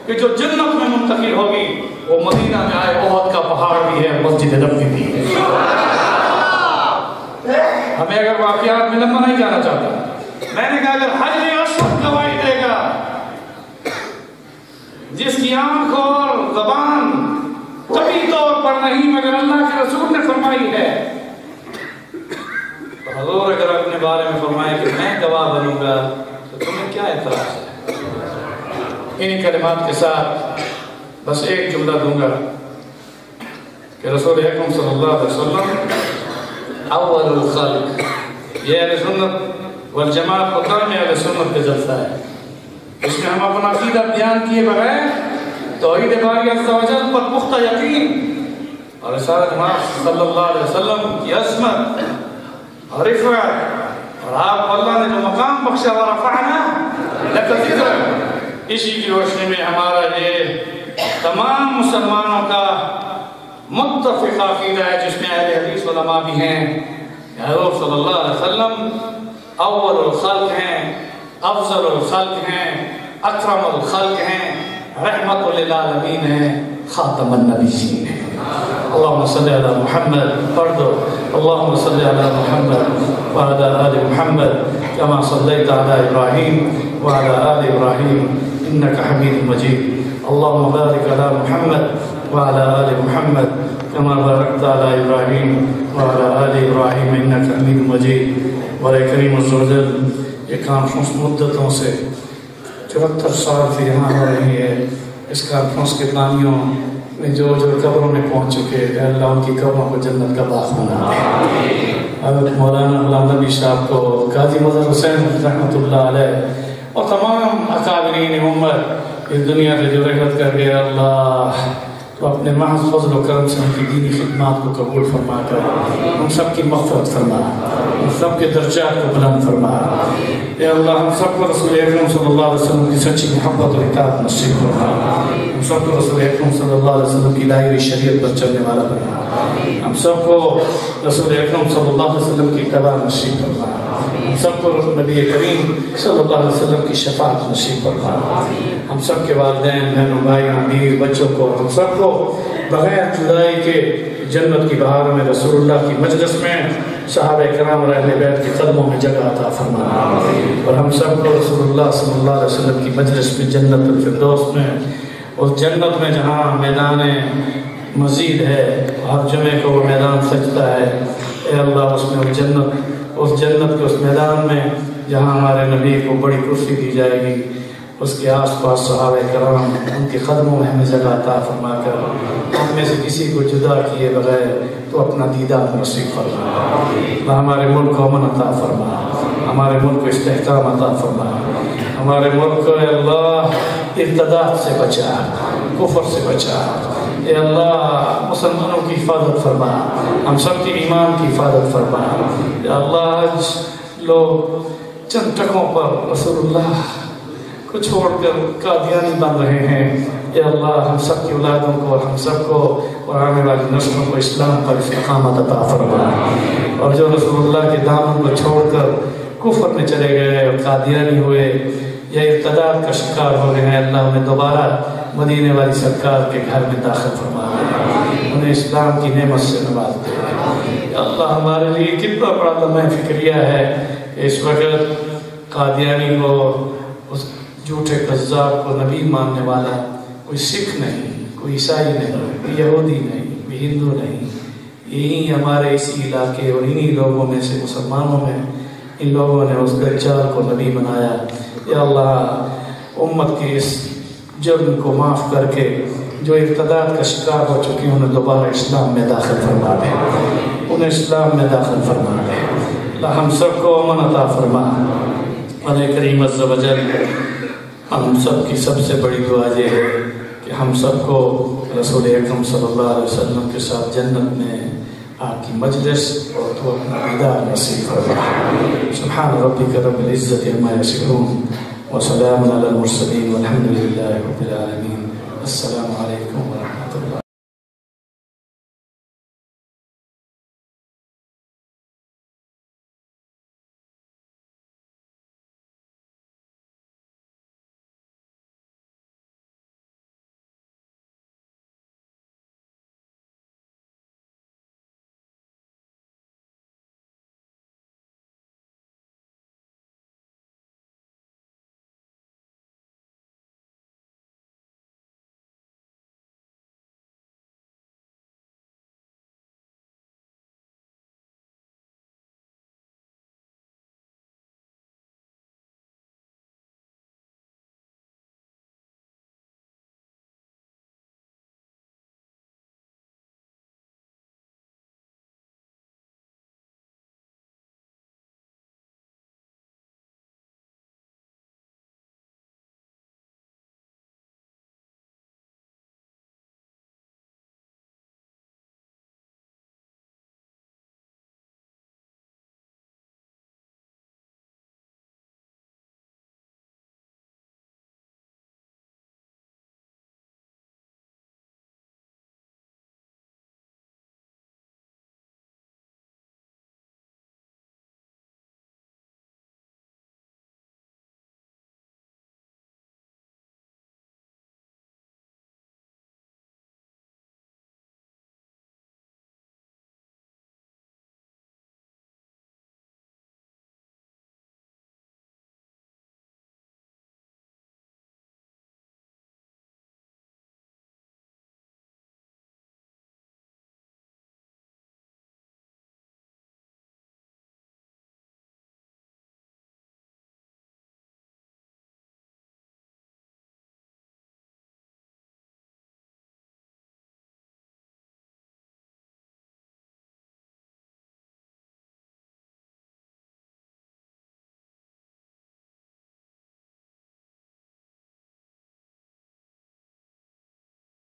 کہ جو جنت میں منتقل ہوگی، وہ مدینہ میں آئے احد کا پہاڑ بھی ہے، مسجد نبوی بھی ہے۔ ہمیں اگر واقعات میں لمبا نہیں جانا چاہتا، میں نے کہا اگر حجر اسود گواہی دے گا، جس کی آنکھ اور زبان طبی طور پر نہیں مگر اللہ کے رسول نے فرمائی ہے، تو حضور اگر اپنے بارے میں فرمائے کہ میں گواہ بنوں گا تو تمہیں کیا اعتراض ہے؟ انہی کلمات کے ساتھ بس ایک جملہ دوں گا کہ رسول اکرم صلی اللہ علیہ وسلم اول الخلق، یہ اہل سنت والجماعت قدام اہل سنت کا جلسہ ہے، اس میں ہم اپنا عقیدہ بیان کیے بغیر توحید باری عز و جل پر پختہ یقین اور رسالت محمد صلی اللہ علیہ وسلم کی عظمت اور رفعت اور آپ اللہ نے جو مقام بخشا ورفعنا لک ذکرک، اسی کی روشنی میں ہمارا یہ تمام مسلمانوں کا متفق عقیدہ ہے، جس میں اہل حدیث علماء بھی ہیں کہ حضور صلی اللہ علیہ وسلم اول الخلق ہیں، افضل الخلق ہیں، اکرم الخلق ہیں، رحمت للعالمین ہیں، خاتم النبیین ہیں۔ اللہم صلی علی محمد، پڑھ دو اللہم صلی علی محمد وعلی آل محمد کما صلیت علی ابراہیم وعلی آل ابراہیم انک حمید مجید۔ اللہم بارک علی محمد وعلی آل محمد کما بارکت علی ابراہیم وعلی آل ابراہیم انک حمید مجید۔ برائے کریم عز و جل، یہ کانفرنس مدتوں سے 74 سال سے یہاں ہو رہی ہے، اس کانفرنس کے بانیوں میں جو قبروں میں پہنچ چکے، اے اللہ ان کی قبروں کو جنت کا باغ بنا دے۔ حضرت مولانا غلام نبی صاحب کو، قاضی مظہر حسین رحمۃ اللہ علیہ اور تمام اکابرین امت اس دنیا سے جو رحمت کر گئے، اللہ تو اپنے محض فضل و کرم سے ان کی دینی خدمات کو قبول فرما کر ہم سب کی مغفرت فرما، ہم سب کے درجات کو بلند فرما۔ اے اللہ ہم سب کو رسول اکرم صلی اللہ علیہ وسلم کی سچی محبت اور اطاعت نصیب فرما، ہم سب کو رسول اکرم صلی اللہ علیہ وسلم کی لائی ہوئی شریعت پر چلنے والا بنا، ہم سب کو رسول اکرم صلی اللہ علیہ وسلم کی اتباع نصیب فرما، ہم سب کو نبی کریم صلی اللہ علیہ وسلم کی شفاعت نصیب فرما، ہم سب کے والدین، بہنوں، بھائیوں، بیوی بچوں کو، ہم سب کو بغیر جدائی کے جنت کی بہاروں میں رسول اللہ کی مجلس میں صحابہ کرام اور اہل بیت کے قدموں میں جگہ عطا فرما، اور ہم سب کو رسول اللہ صلی اللہ علیہ وسلم کی مجلس میں جنت الفردوس میں، اس جنت میں جہاں میدان مزید ہے، ہر جمعے کو وہ میدان سجتا ہے، اے اللہ اس میں اس جنت کے اس میدان میں جہاں ہمارے نبی کو بڑی کرسی دی جائے گی، اس کے آس پاس صحابہ کرام ان کے قدموں میں ہمیں جگہ عطا فرما کر ہم میں سے کسی کو جدا کیے بغیر تو اپنا دیدار نصیب فرما، ہمارے ملک کو امن عطا فرما، ہمارے ملک کو استحکام عطا فرما، ہمارے ملک کو اے اللہ ارتداد سے بچا، کفر سے بچا، اے اللہ مسلمانوں کی حفاظت فرما، ہم سب کے ایمان کی حفاظت فرما، اے اللہ آج لوگ چند ٹکوں پر رسول اللہ کو چھوڑ کر قادیانی بن رہے ہیں، اے اللہ ہم سب کی اولادوں کو اور ہم سب کو اور آنے والی نسلوں کو اسلام پر استقامت عطا فرما، اور جو رسول اللہ کے دامن کو چھوڑ کر کفر میں چلے گئے اور قادیانی ہوئے یا ارتداد کا شکار ہو گئے ہیں، اللہ انہیں دوبارہ مدینے والی سرکار کے گھر میں داخل فرما دے، انہیں اسلام کی نعمت سے نواز دے۔ اللہ ہمارے لیے کتنا بڑا لمحہ فکریہ ہے کہ اس وقت قادیانی کو، اس جھوٹے قذاب کو نبی ماننے والا کوئی سکھ نہیں، کوئی عیسائی نہیں، کوئی یہودی نہیں، کوئی ہندو نہیں، یہی ہمارے اسی علاقے اور انہی لوگوں میں سے مسلمانوں میں ان لوگوں نے اس دجال کو نبی بنایا. یا اللہ امت کے اس جرم کو معاف کر کے جو ارتداد کا شکار ہو چکے ہیں انہیں دوبارہ اسلام میں داخل فرما دے, انہیں اسلام میں داخل فرما دے. اللہ ہم سب کو امن عطا فرما. اللہ کریم عز و جل ہم سب کی سب سے بڑی دعا یہ ہے کہ ہم سب کو رسول اکرم صلی اللہ علیہ وسلم کے ساتھ جنت میں آپ کی مجلس اور تو اپنا دیدار نصیب فرما. سبحان ربک رب العزت عما یصفون وسلام علی المرسلین والحمد للہ رب العالمین. السلام علیکم.